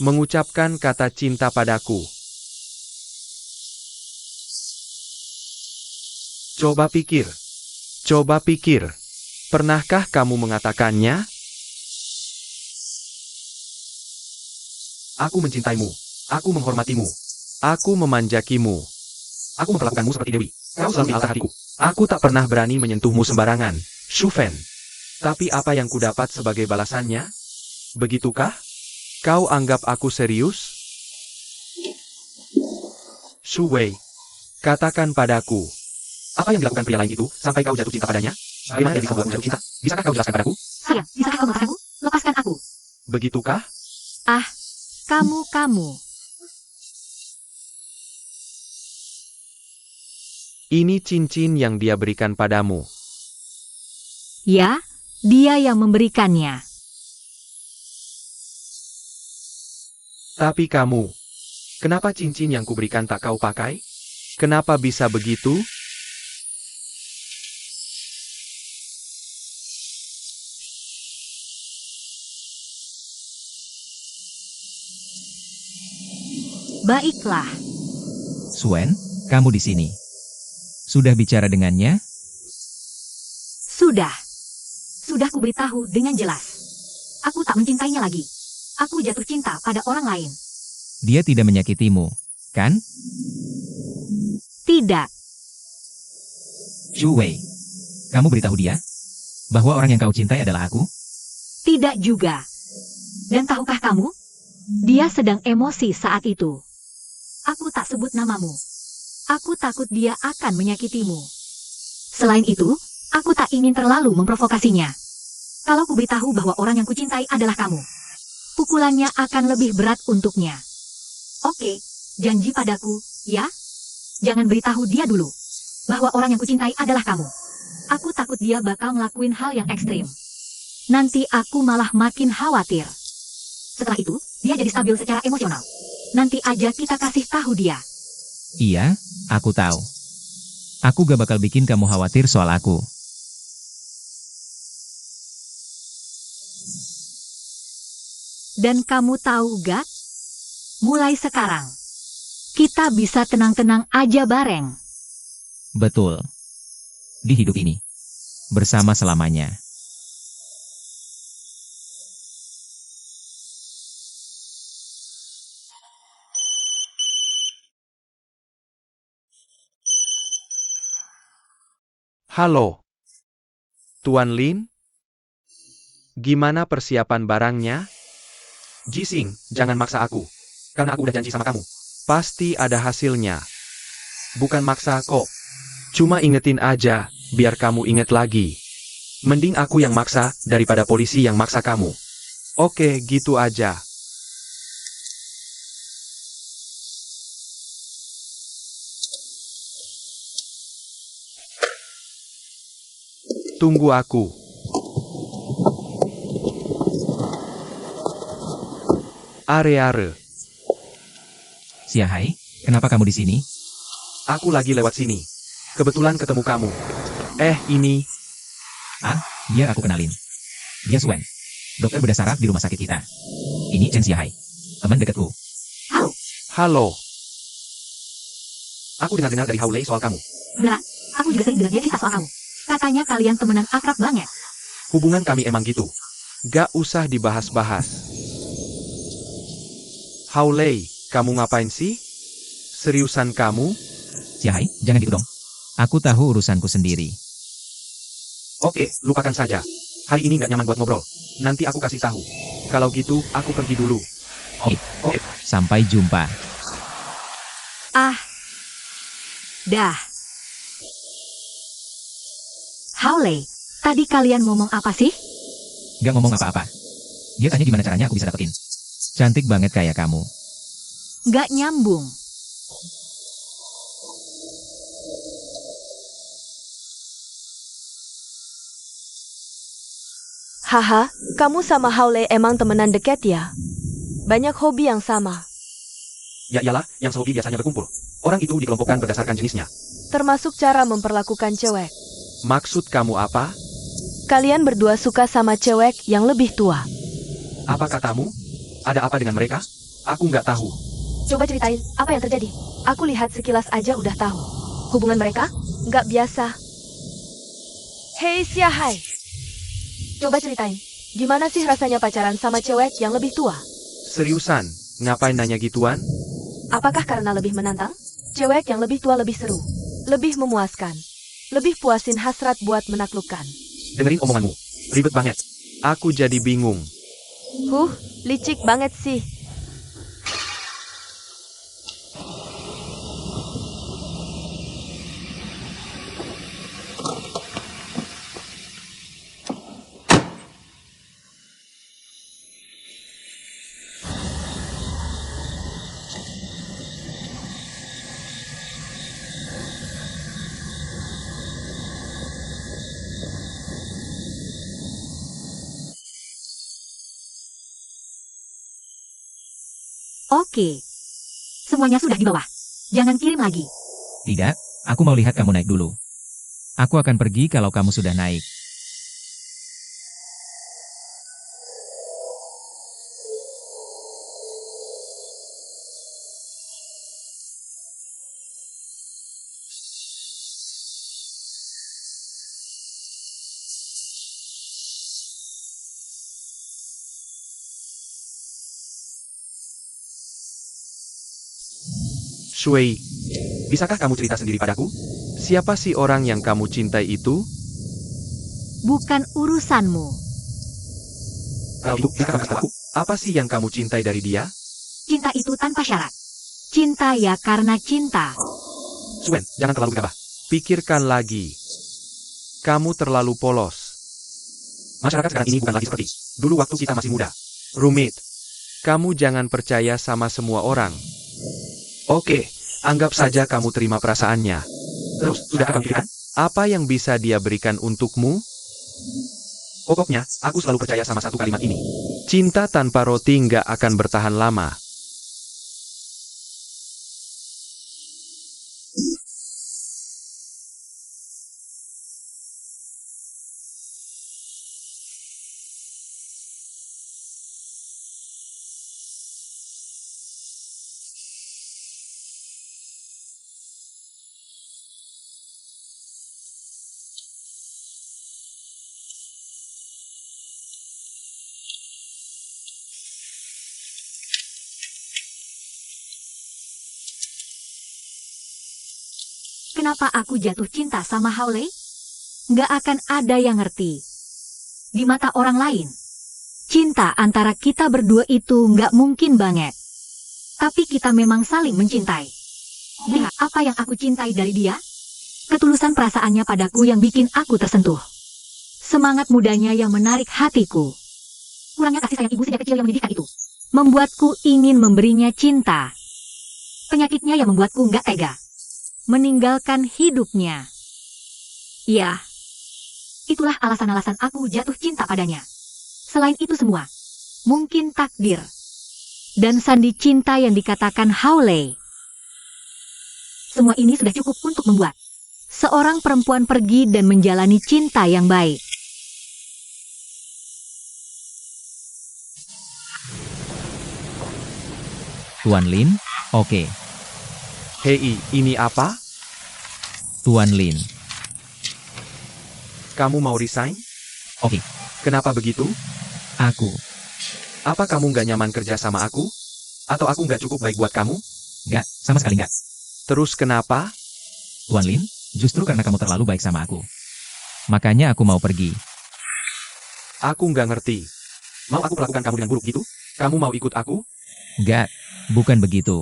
mengucapkan kata cinta padaku. Coba pikir. Pernahkah kamu mengatakannya? Aku mencintaimu. Aku menghormatimu. Aku memanjakimu. Aku memperlakukanmu seperti dewi. Kau selalu di altar hatiku. Aku tak pernah berani menyentuhmu sembarangan, Shufen. Tapi apa yang kudapat sebagai balasannya? Begitukah? Kau anggap aku serius? Shuwei, katakan padaku. Apa yang dilakukan pria lain itu sampai kau jatuh cinta padanya? Bagaimana dia bisa membuatmu jatuh cinta? Bisakah kau jelaskan padaku? Sayang, bisakah kau melepaskan aku? Lepaskan aku. Begitukah? Kamu. Ini cincin yang dia berikan padamu. Ya, dia yang memberikannya. Tapi kamu, kenapa cincin yang kuberikan tak kau pakai? Kenapa bisa begitu? Baiklah. Suen, kamu di sini. Sudah bicara dengannya? Sudah kuberitahu dengan jelas. Aku tak mencintainya lagi. Aku jatuh cinta pada orang lain. Dia tidak menyakitimu, kan? Tidak. Shuwei, kamu beritahu dia bahwa orang yang kau cintai adalah aku? Tidak juga. Dan tahukah kamu? Dia sedang emosi saat itu. Aku tak sebut namamu. Aku takut dia akan menyakitimu. Selain itu, Aku tak ingin terlalu memprovokasinya. Kalau ku beritahu bahwa orang yang kucintai adalah kamu, pukulannya akan lebih berat untuknya. Oke, janji padaku, ya? Jangan beritahu dia dulu bahwa orang yang kucintai adalah kamu. Aku takut dia bakal ngelakuin hal yang ekstrim. Nanti aku malah makin khawatir. Setelah itu, dia jadi stabil secara emosional. Nanti aja kita kasih tahu dia. Iya, aku tahu. Aku gak bakal bikin kamu khawatir soal aku. Dan kamu tahu gak? Mulai sekarang, kita bisa tenang-tenang aja bareng. Betul. Di hidup ini. Bersama selamanya. Halo, Tuan Lin? Gimana persiapan barangnya? Jising, jangan maksa aku. Karena aku udah janji sama kamu. Pasti ada hasilnya. Bukan maksa kok. Cuma ingetin aja, biar kamu inget lagi. Mending aku yang maksa, daripada polisi yang maksa kamu. Oke, gitu aja. Tunggu aku. Are-are. Xiahai, kenapa kamu di sini? Aku lagi lewat sini. Kebetulan ketemu kamu. Ini. Dia aku kenalin. Dia Suen. Dokter bedah saraf di rumah sakit kita. Ini Chen Xiahai. Teman dekatku. Halo. Aku dengar-dengar dari Haolei soal kamu. Benar, aku juga sering dengar dia cerita soal kamu. Katanya kalian temenan akrab banget. Hubungan kami emang gitu. Gak usah dibahas-bahas. Haolei, kamu ngapain sih? Seriusan kamu? Xiahai, jangan gitu dong. Aku tahu urusanku sendiri. Oke, lupakan saja. Hari ini gak nyaman buat ngobrol. Nanti aku kasih tahu. Kalau gitu, aku pergi dulu. Oke, sampai jumpa. Dah. Haolei, tadi kalian ngomong apa sih? Gak ngomong apa-apa. Dia tanya gimana caranya aku bisa dapetin. Cantik banget kayak kamu. Gak nyambung. Haha, kamu sama Haolei emang temenan deket ya? Banyak hobi yang sama, Ya iyalah, yang sehobi biasanya berkumpul. Orang itu dikelompokkan berdasarkan jenisnya. termasuk cara memperlakukan cewek. Maksud kamu apa? Kalian berdua suka sama cewek yang lebih tua. Apa katamu? Ada apa dengan mereka? Aku nggak tahu. Coba ceritain, apa yang terjadi? Aku lihat sekilas aja udah tahu. Hubungan mereka? Nggak biasa. Hei Xiahai, coba ceritain, gimana sih rasanya pacaran sama cewek yang lebih tua? Seriusan, ngapain nanya gituan? Apakah karena lebih menantang? Cewek yang lebih tua lebih seru, lebih memuaskan, lebih puasin hasrat buat menaklukkan. Dengerin omonganmu. Ribet banget. Aku jadi bingung. Licik banget sih. Oke. Semuanya sudah di bawah. Jangan kirim lagi. Tidak, aku mau lihat kamu naik dulu. Aku akan pergi kalau kamu sudah naik. Shui, bisakah kamu cerita sendiri padaku? Siapa sih orang yang kamu cintai itu? Bukan urusanmu. Kalau itu, bisa kamu kasih tahu, apa sih yang kamu cintai dari dia? Cinta itu tanpa syarat. Cinta ya karena cinta. Suen, jangan terlalu gegabah. Pikirkan lagi. Kamu terlalu polos. Masyarakat sekarang ini bukan lagi seperti dulu waktu kita masih muda. Rumit. Kamu jangan percaya sama semua orang. Oke, anggap saja kamu terima perasaannya. Terus, sudahkah kamu pikirkan? Apa yang bisa dia berikan untukmu? Pokoknya, aku selalu percaya sama satu kalimat ini. Cinta tanpa roti nggak akan bertahan lama. Kenapa aku jatuh cinta sama Haolei? Nggak akan ada yang ngerti. Di mata orang lain, cinta antara kita berdua itu nggak mungkin banget. Tapi kita memang saling mencintai. Lihat apa yang aku cintai dari dia? Ketulusan perasaannya padaku yang bikin aku tersentuh. Semangat mudanya yang menarik hatiku. Kurangnya kasih sayang ibu sejak kecil yang menyedihkan itu membuatku ingin memberinya cinta. Penyakitnya yang membuatku nggak tega meninggalkan hidupnya. Ya, itulah alasan-alasan aku jatuh cinta padanya. Selain itu semua, mungkin takdir dan sandi cinta yang dikatakan Haolei. Semua ini sudah cukup untuk membuat seorang perempuan pergi dan menjalani cinta yang baik. Tuan Lin, oke. Hei, ini apa? Tuan Lin, Kamu mau resign? oke. Kenapa begitu? Aku, Apa kamu nggak nyaman kerja sama aku? Atau aku nggak cukup baik buat kamu? nggak, sama sekali nggak. Terus kenapa? Tuan Lin, justru karena kamu terlalu baik sama aku. Makanya aku mau pergi. Aku nggak ngerti. Mau aku perlakukan kamu dengan buruk gitu? Kamu mau ikut aku? Nggak, bukan begitu.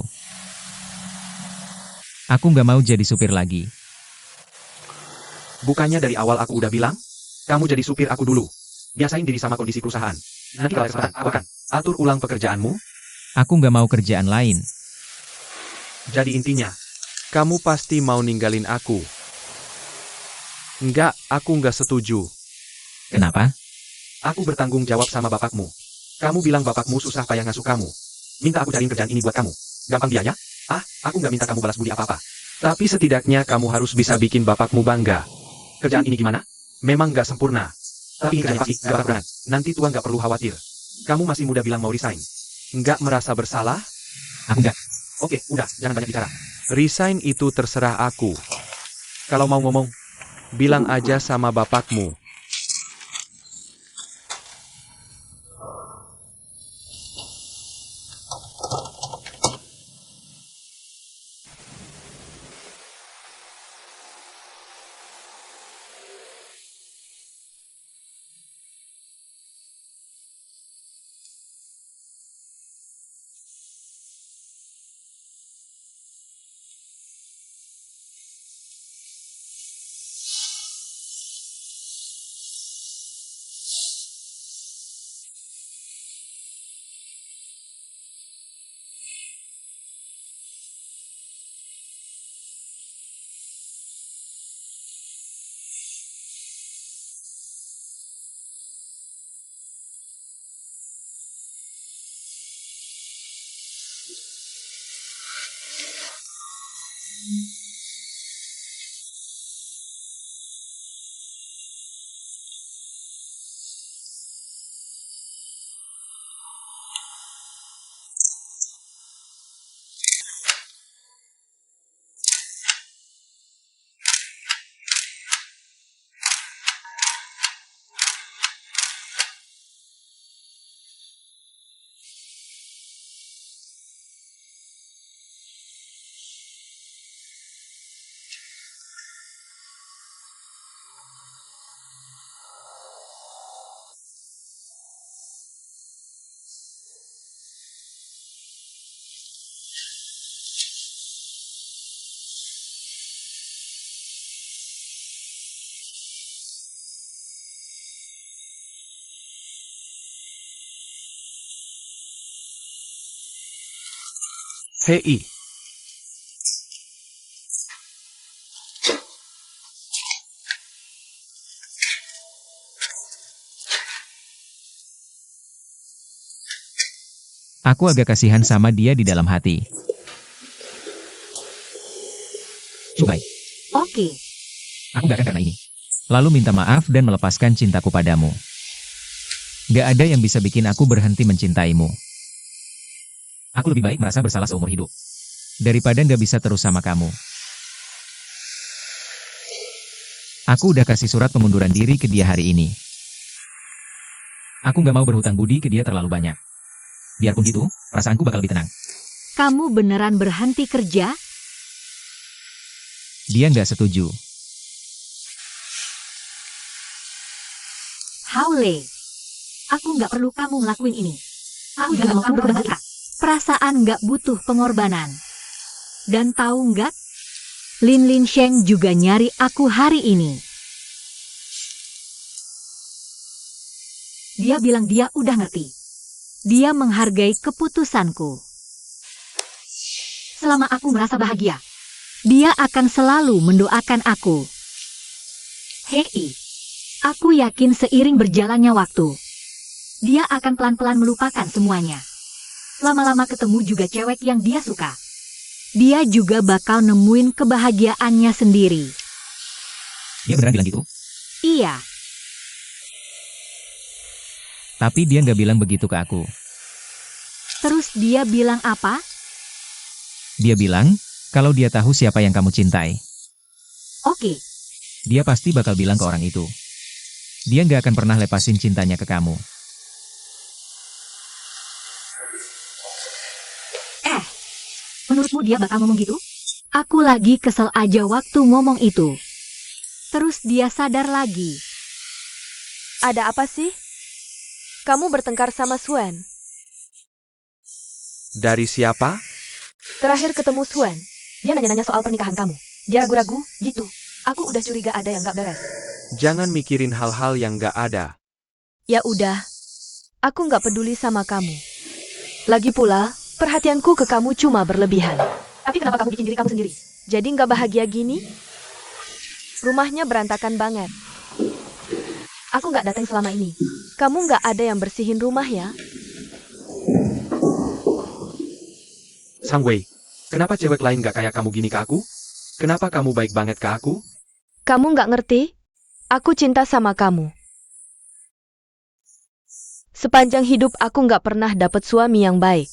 Aku nggak mau jadi supir lagi. Bukannya dari awal aku udah bilang? Kamu jadi supir aku dulu. Biasain diri sama kondisi perusahaan. Nanti kalau ada kesempatan, aku akan atur ulang pekerjaanmu. Aku nggak mau kerjaan lain. Jadi intinya, kamu pasti mau ninggalin aku. Enggak, aku nggak setuju. Kenapa? Aku bertanggung jawab sama bapakmu. Kamu bilang bapakmu susah payah ngasuh kamu. Minta aku cariin kerjaan ini buat kamu. Gampang biaya? Ah, aku nggak minta kamu balas budi apa-apa. Tapi setidaknya kamu harus bisa bikin bapakmu bangga. Kerjaan ini gimana? Memang nggak sempurna. Tapi ini kerjaan pasti nggak bakal berat. Nanti Tuan nggak perlu khawatir. Kamu masih muda bilang mau resign. Nggak merasa bersalah? Aku nggak. Oke, udah, jangan banyak bicara. Resign itu terserah aku. Kalau mau ngomong, bilang aja sama bapakmu. Hei, Aku agak kasihan sama dia di dalam hati. Subai, Oke, aku gak akan karena ini. Lalu minta maaf dan melepaskan cintaku padamu. Gak ada yang bisa bikin aku berhenti mencintaimu. Aku lebih baik merasa bersalah seumur hidup. Daripada gak bisa terus sama kamu. Aku udah kasih surat pengunduran diri ke dia hari ini. Aku gak mau berhutang budi ke dia terlalu banyak. Biarpun gitu, perasaanku bakal lebih tenang. kamu beneran berhenti kerja? Dia nggak setuju. Haule, aku nggak perlu kamu ngelakuin ini. Aku juga mau kamu berubah. Perasaan nggak butuh pengorbanan. Dan tahu nggak? Lin Linsheng juga nyari aku hari ini. Dia bilang dia udah ngerti. Dia menghargai keputusanku. Selama aku merasa bahagia, dia akan selalu mendoakan aku. Hei, aku yakin seiring berjalannya waktu, dia akan pelan-pelan melupakan semuanya. Lama-lama ketemu juga cewek yang dia suka. Dia juga bakal nemuin kebahagiaannya sendiri. Dia beneran bilang gitu? Iya, Tapi dia nggak bilang begitu ke aku. terus dia bilang apa? Dia bilang, kalau dia tahu siapa yang kamu cintai, Oke, dia pasti bakal bilang ke orang itu. Dia nggak akan pernah lepasin cintanya ke kamu. menurutmu dia bakal ngomong gitu? Aku lagi kesel aja waktu ngomong itu. Terus dia sadar lagi. Ada apa sih? Kamu bertengkar sama Suen. dari siapa? Terakhir ketemu Suen, dia nanya-nanya soal pernikahan kamu. Dia ragu-ragu, gitu. Aku udah curiga ada yang gak beres. Jangan mikirin hal-hal yang gak ada. Ya udah, aku gak peduli sama kamu. Lagi pula, perhatianku ke kamu cuma berlebihan. Tapi kenapa kamu bikin diri kamu sendiri? Jadi gak bahagia gini? Rumahnya berantakan banget. Aku gak datang selama ini. Kamu gak ada yang bersihin rumah ya? Sang Wei, kenapa cewek lain gak kayak kamu gini ke aku? Kenapa kamu baik banget ke aku? Kamu gak ngerti? Aku cinta sama kamu. Sepanjang hidup aku gak pernah dapet suami yang baik.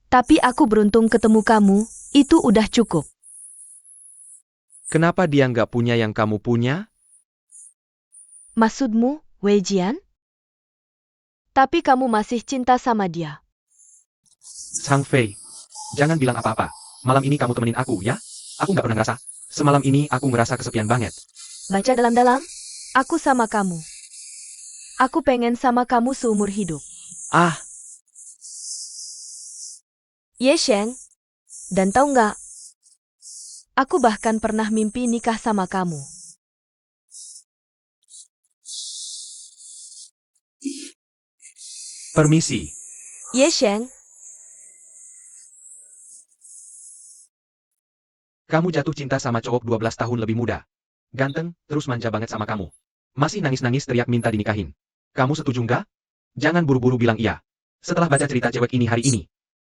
Tapi aku beruntung ketemu kamu, itu udah cukup. Kenapa dia gak punya yang kamu punya? Maksudmu, Wei Jian? Tapi kamu masih cinta sama dia. Sang Fei, jangan bilang apa-apa. Malam ini kamu temenin aku, ya? Aku gak pernah ngerasa. Semalam ini aku ngerasa kesepian banget. Baca dalam-dalam, aku sama kamu. Aku pengen sama kamu seumur hidup. Ah, Ye Sheng. Dan tahu nggak? Aku bahkan pernah mimpi nikah sama kamu. permisi. Ye Sheng. Kamu jatuh cinta sama cowok 12 tahun lebih muda. Ganteng, terus manja banget sama kamu. Masih nangis-nangis teriak minta dinikahin. Kamu setuju nggak? Jangan buru-buru bilang iya. Setelah baca cerita cewek ini hari ini,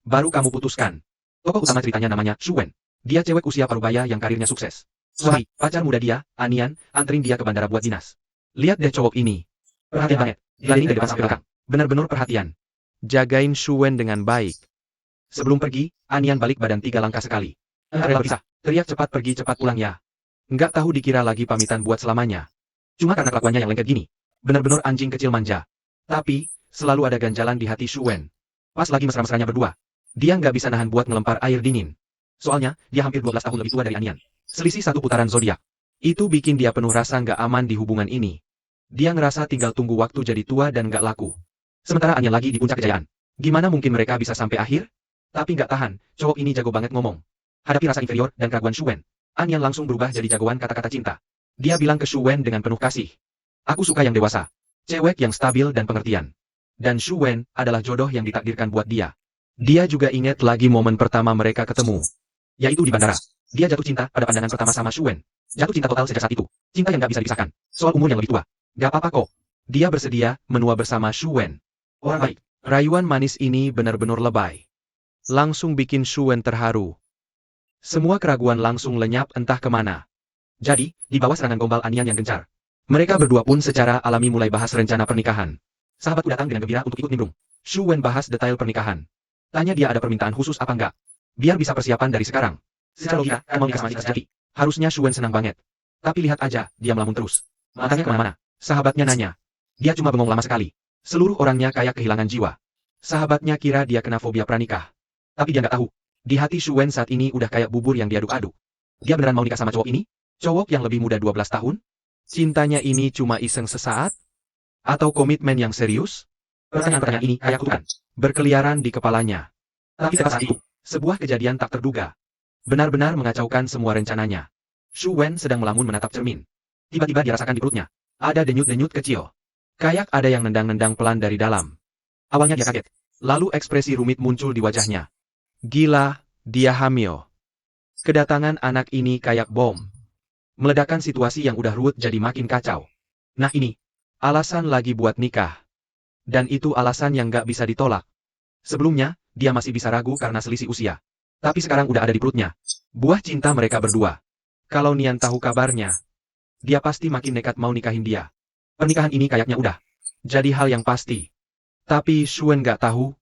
baru kamu putuskan. Tokoh utama ceritanya namanya Shu Wen. Dia cewek usia parubaya yang karirnya sukses. Suami, pacar muda dia, Anian, anterin dia ke bandara buat dinas. Lihat deh cowok ini. Perhatian banget. Diladenin dari depan sampai belakang. Benar-benar perhatian. Jagain Shu Wen dengan baik. Sebelum pergi, Anian balik badan 3 langkah sekali. Rela berpisah. Teriak cepat pergi cepat pulang ya. Nggak tahu dikira lagi pamitan buat selamanya. Cuma karena kelakuannya yang lengket gini. Benar-benar anjing kecil manja. Tapi, selalu ada ganjalan di hati Shu Wen. Pas lagi mesra-mesranya berdua. Dia nggak bisa nahan buat ngelempar air dingin. Soalnya, dia hampir 12 tahun lebih tua dari Anian. Selisih 1 putaran zodiak. Itu bikin dia penuh rasa nggak aman di hubungan ini. Dia ngerasa tinggal tunggu waktu jadi tua dan nggak laku. Sementara Anian lagi di puncak kejayaan. Gimana mungkin mereka bisa sampai akhir? Tapi nggak tahan, cowok ini jago banget ngomong. Hadapi rasa inferior dan keraguan Shu Wen, Anian langsung berubah jadi jagoan kata-kata cinta. Dia bilang ke Shu Wen dengan penuh kasih. Aku suka yang dewasa. Cewek yang stabil dan pengertian. Dan Shu Wen adalah jodoh yang ditakdirkan buat dia. Dia juga ingat lagi momen pertama mereka ketemu, yaitu di bandara. Dia jatuh cinta pada pandangan pertama sama Shu Wen. Jatuh cinta total sejak saat itu. Cinta yang gak bisa dipisahkan. Soal umur yang lebih tua. Gak apa-apa kok. Dia bersedia menua bersama Shu Wen. Orang baik. Rayuan manis ini benar-benar lebay. Langsung bikin Shu Wen terharu. Semua keraguan langsung lenyap entah kemana. Jadi, di bawah serangan gombal Anian yang gencar, mereka berdua pun secara alami mulai bahas rencana pernikahan. Sahabatku datang dengan gembira untuk ikut nimbrung. Shu Wen bahas detail pernikahan. Tanya dia ada permintaan khusus apa enggak. Biar bisa persiapan dari sekarang. Secara logika, kan mau nikah sama Cika sejati. Harusnya Shu Wen senang banget. Tapi lihat aja, dia melamun terus. Matanya kemana-mana. Sahabatnya nanya. Dia cuma bengong lama sekali. Seluruh orangnya kayak kehilangan jiwa. Sahabatnya kira dia kena fobia pranikah. Tapi dia nggak tahu. Di hati Shu Wen saat ini udah kayak bubur yang diaduk-aduk. Dia beneran mau nikah sama cowok ini? Cowok yang lebih muda 12 tahun? Cintanya ini cuma iseng sesaat? Atau komitmen yang serius? Pertanyaan-pertanyaan ini kayak kutukan. Berkeliaran di kepalanya. Tapi tepat saat itu, sebuah kejadian tak terduga. Benar-benar mengacaukan semua rencananya. Shu Wen sedang melamun menatap cermin. Tiba-tiba dia rasakan di perutnya. Ada denyut-denyut kecil. Kayak ada yang nendang-nendang pelan dari dalam. Awalnya dia kaget. Lalu ekspresi rumit muncul di wajahnya. Gila, dia hamil. Kedatangan anak ini kayak bom. Meledakkan situasi yang udah ruwet jadi makin kacau. Nah ini, alasan lagi buat nikah. Dan itu alasan yang gak bisa ditolak. Sebelumnya, dia masih bisa ragu karena selisih usia. Tapi sekarang udah ada di perutnya. Buah cinta mereka berdua. Kalau Nian tahu kabarnya, dia pasti makin nekat mau nikahin dia. Pernikahan ini kayaknya udah jadi hal yang pasti. Tapi Shu Wen gak tahu.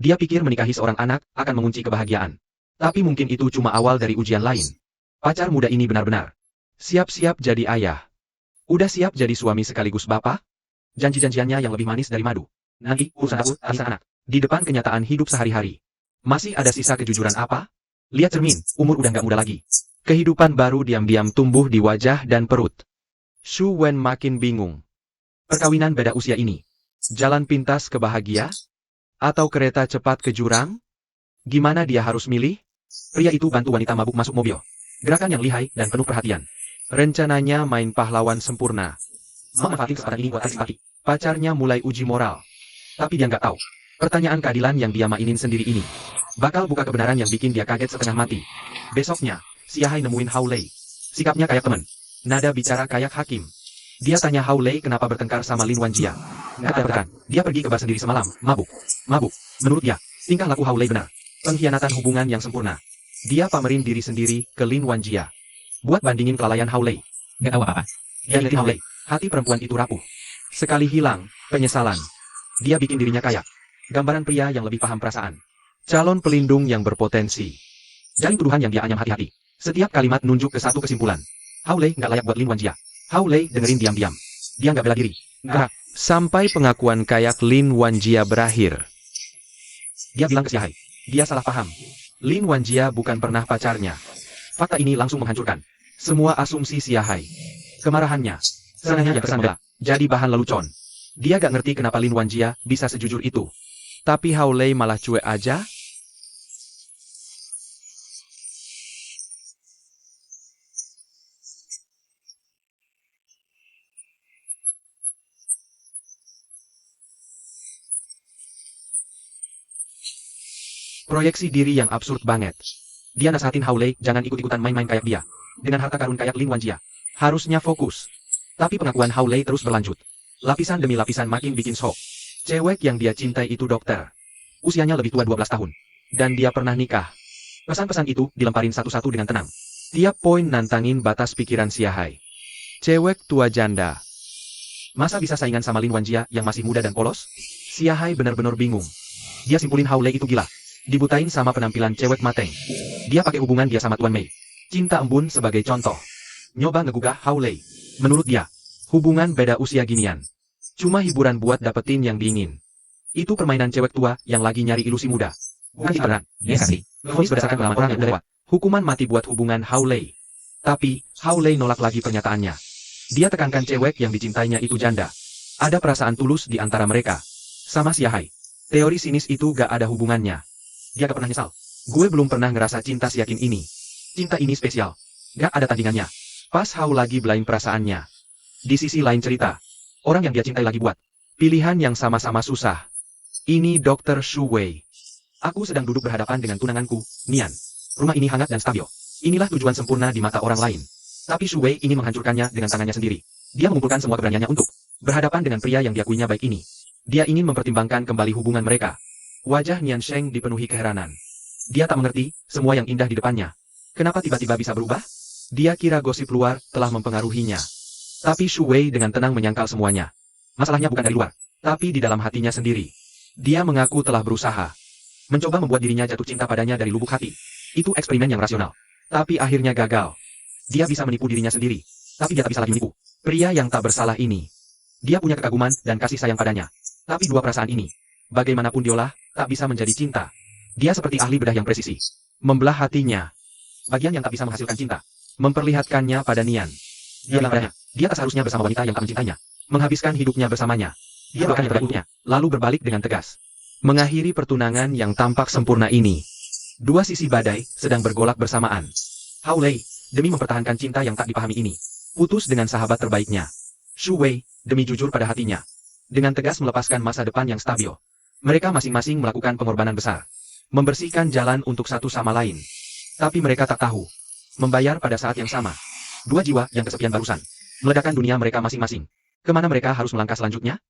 Dia pikir menikahi seorang anak akan mengunci kebahagiaan. Tapi mungkin itu cuma awal dari ujian lain. Pacar muda ini benar-benar siap-siap jadi ayah. Udah siap jadi suami sekaligus bapak? Janji-janjiannya yang lebih manis dari madu. Nanti, urusan dapur, arisan anak. Di depan kenyataan hidup sehari-hari. Masih ada sisa kejujuran apa? Lihat cermin, umur udah nggak muda lagi. Kehidupan baru diam-diam tumbuh di wajah dan perut. Shu Wen makin bingung. Perkawinan beda usia ini. Jalan pintas ke bahagia? Atau kereta cepat ke jurang? Gimana dia harus milih? Pria itu bantu wanita mabuk masuk mobil. Gerakan yang lihai dan penuh perhatian. Rencananya main pahlawan sempurna. Memanfaatkan kesempatan ini buat kasih. Pacarnya mulai uji moral. Tapi dia nggak tahu. Pertanyaan keadilan yang dia mainin sendiri ini bakal buka kebenaran yang bikin dia kaget setengah mati. Besoknya, Xia Hai nemuin Hao Lei. Sikapnya kayak temen. Nada bicara kayak hakim. Dia tanya Hao Lei kenapa bertengkar sama Lin Wanjia. Nggak tertekan. Dia pergi ke bar sendiri semalam, mabuk. Mabuk. Menurut dia, tingkah laku Hao Lei benar. Pengkhianatan hubungan yang sempurna. Dia pamerin diri sendiri ke Lin Wanjia. Buat bandingin kelalaian Hao Lei. Nggak tahu apa-apa. Dia ingetin Hao Lei. Hati perempuan itu rapuh. Sekali hilang, penyesalan. Dia bikin dirinya kayak gambaran pria yang lebih paham perasaan. Calon pelindung yang berpotensi. Jalin tuduhan yang dia anyam hati-hati. Setiap kalimat nunjuk ke satu kesimpulan. Hao Lei nggak layak buat Lin Wanjia. Hao Lei dengerin diam-diam. Dia nggak bela diri. Nggak. Sampai pengakuan kayak Lin Wanjia berakhir. Dia bilang ke Xia Hai. Dia salah paham. Lin Wanjia bukan pernah pacarnya. Fakta ini langsung menghancurkan semua asumsi Xia Hai. Kemarahannya, senangnya yang tersan jadi bahan lelucon. Dia gak ngerti kenapa Lin Wanjia bisa sejujur itu. Tapi Hao Lei malah cuek aja. Proyeksi diri yang absurd banget. Dia nasihatin Hao Lei jangan ikut-ikutan main-main kayak dia. Dengan harta karun kayak Lin Wanjia. Harusnya fokus. Tapi pengakuan Hao Lei terus berlanjut. Lapisan demi lapisan makin bikin shock. Cewek yang dia cintai itu dokter. Usianya lebih tua 12 tahun. Dan dia pernah nikah. Pesan-pesan itu dilemparin satu-satu dengan tenang. Tiap poin nantangin batas pikiran Xia Hai. Cewek tua janda. Masa bisa saingan sama Lin Wanjia yang masih muda dan polos? Xia Hai benar-benar bingung. Dia simpulin Hao Lei itu gila. Dibutain sama penampilan cewek mateng. Dia pakai hubungan dia sama Tuan Mei. Cinta embun sebagai contoh. Nyoba ngegugah Hao Lei. Menurut dia, hubungan beda usia ginian. Cuma hiburan buat dapetin yang diingin. Itu permainan cewek tua yang lagi nyari ilusi muda. Bukan beneran. Dia kasih. Vonis berdasarkan pengalaman orang yang udah lewat. Hukuman mati buat hubungan Hao Lei. Tapi, Hao Lei nolak lagi pernyataannya. Dia tekankan cewek yang dicintainya itu janda. Ada perasaan tulus di antara mereka. Sama Xia Hai. Teori sinis itu gak ada hubungannya. Dia gak pernah nyesal. Gue belum pernah ngerasa cinta seyakin ini. Cinta ini spesial. Gak ada tandingannya. Pas Hao lagi belain perasaannya. Di sisi lain cerita. Orang yang dia cintai lagi buat pilihan yang sama-sama susah. Ini Dr. Shu Wei. Aku sedang duduk berhadapan dengan tunanganku, Nian. Rumah ini hangat dan stabil. Inilah tujuan sempurna di mata orang lain. Tapi Shu Wei ingin menghancurkannya dengan tangannya sendiri. Dia mengumpulkan semua keberaniannya untuk berhadapan dengan pria yang diakuinya baik ini. Dia ingin mempertimbangkan kembali hubungan mereka. Wajah Nian Sheng dipenuhi keheranan. Dia tak mengerti semua yang indah di depannya. Kenapa tiba-tiba bisa berubah? Dia kira gosip luar telah mempengaruhinya. Tapi Shu Wei dengan tenang menyangkal semuanya. Masalahnya bukan dari luar, tapi di dalam hatinya sendiri. Dia mengaku telah berusaha. Mencoba membuat dirinya jatuh cinta padanya dari lubuk hati. Itu eksperimen yang rasional. Tapi akhirnya gagal. Dia bisa menipu dirinya sendiri. Tapi dia tak bisa lagi menipu pria yang tak bersalah ini. Dia punya kekaguman dan kasih sayang padanya. Tapi dua perasaan ini, bagaimanapun diolah, tak bisa menjadi cinta. Dia seperti ahli bedah yang presisi. Membelah hatinya. Bagian yang tak bisa menghasilkan cinta. Memperlihatkannya pada Nian. Dia bilang padanya, dia tak seharusnya bersama wanita yang tak mencintainya. Menghabiskan hidupnya bersamanya. Dia doakan yang terbaiknya, lalu berbalik dengan tegas. Mengakhiri pertunangan yang tampak sempurna ini. Dua sisi badai sedang bergolak bersamaan. Hao Lei, demi mempertahankan cinta yang tak dipahami ini, putus dengan sahabat terbaiknya. Shu Wei, demi jujur pada hatinya, dengan tegas melepaskan masa depan yang stabil. Mereka masing-masing melakukan pengorbanan besar. Membersihkan jalan untuk satu sama lain. Tapi mereka tak tahu. Membayar pada saat yang sama. Dua jiwa yang kesepian barusan. Meledakkan dunia mereka masing-masing. Kemana mereka harus melangkah selanjutnya?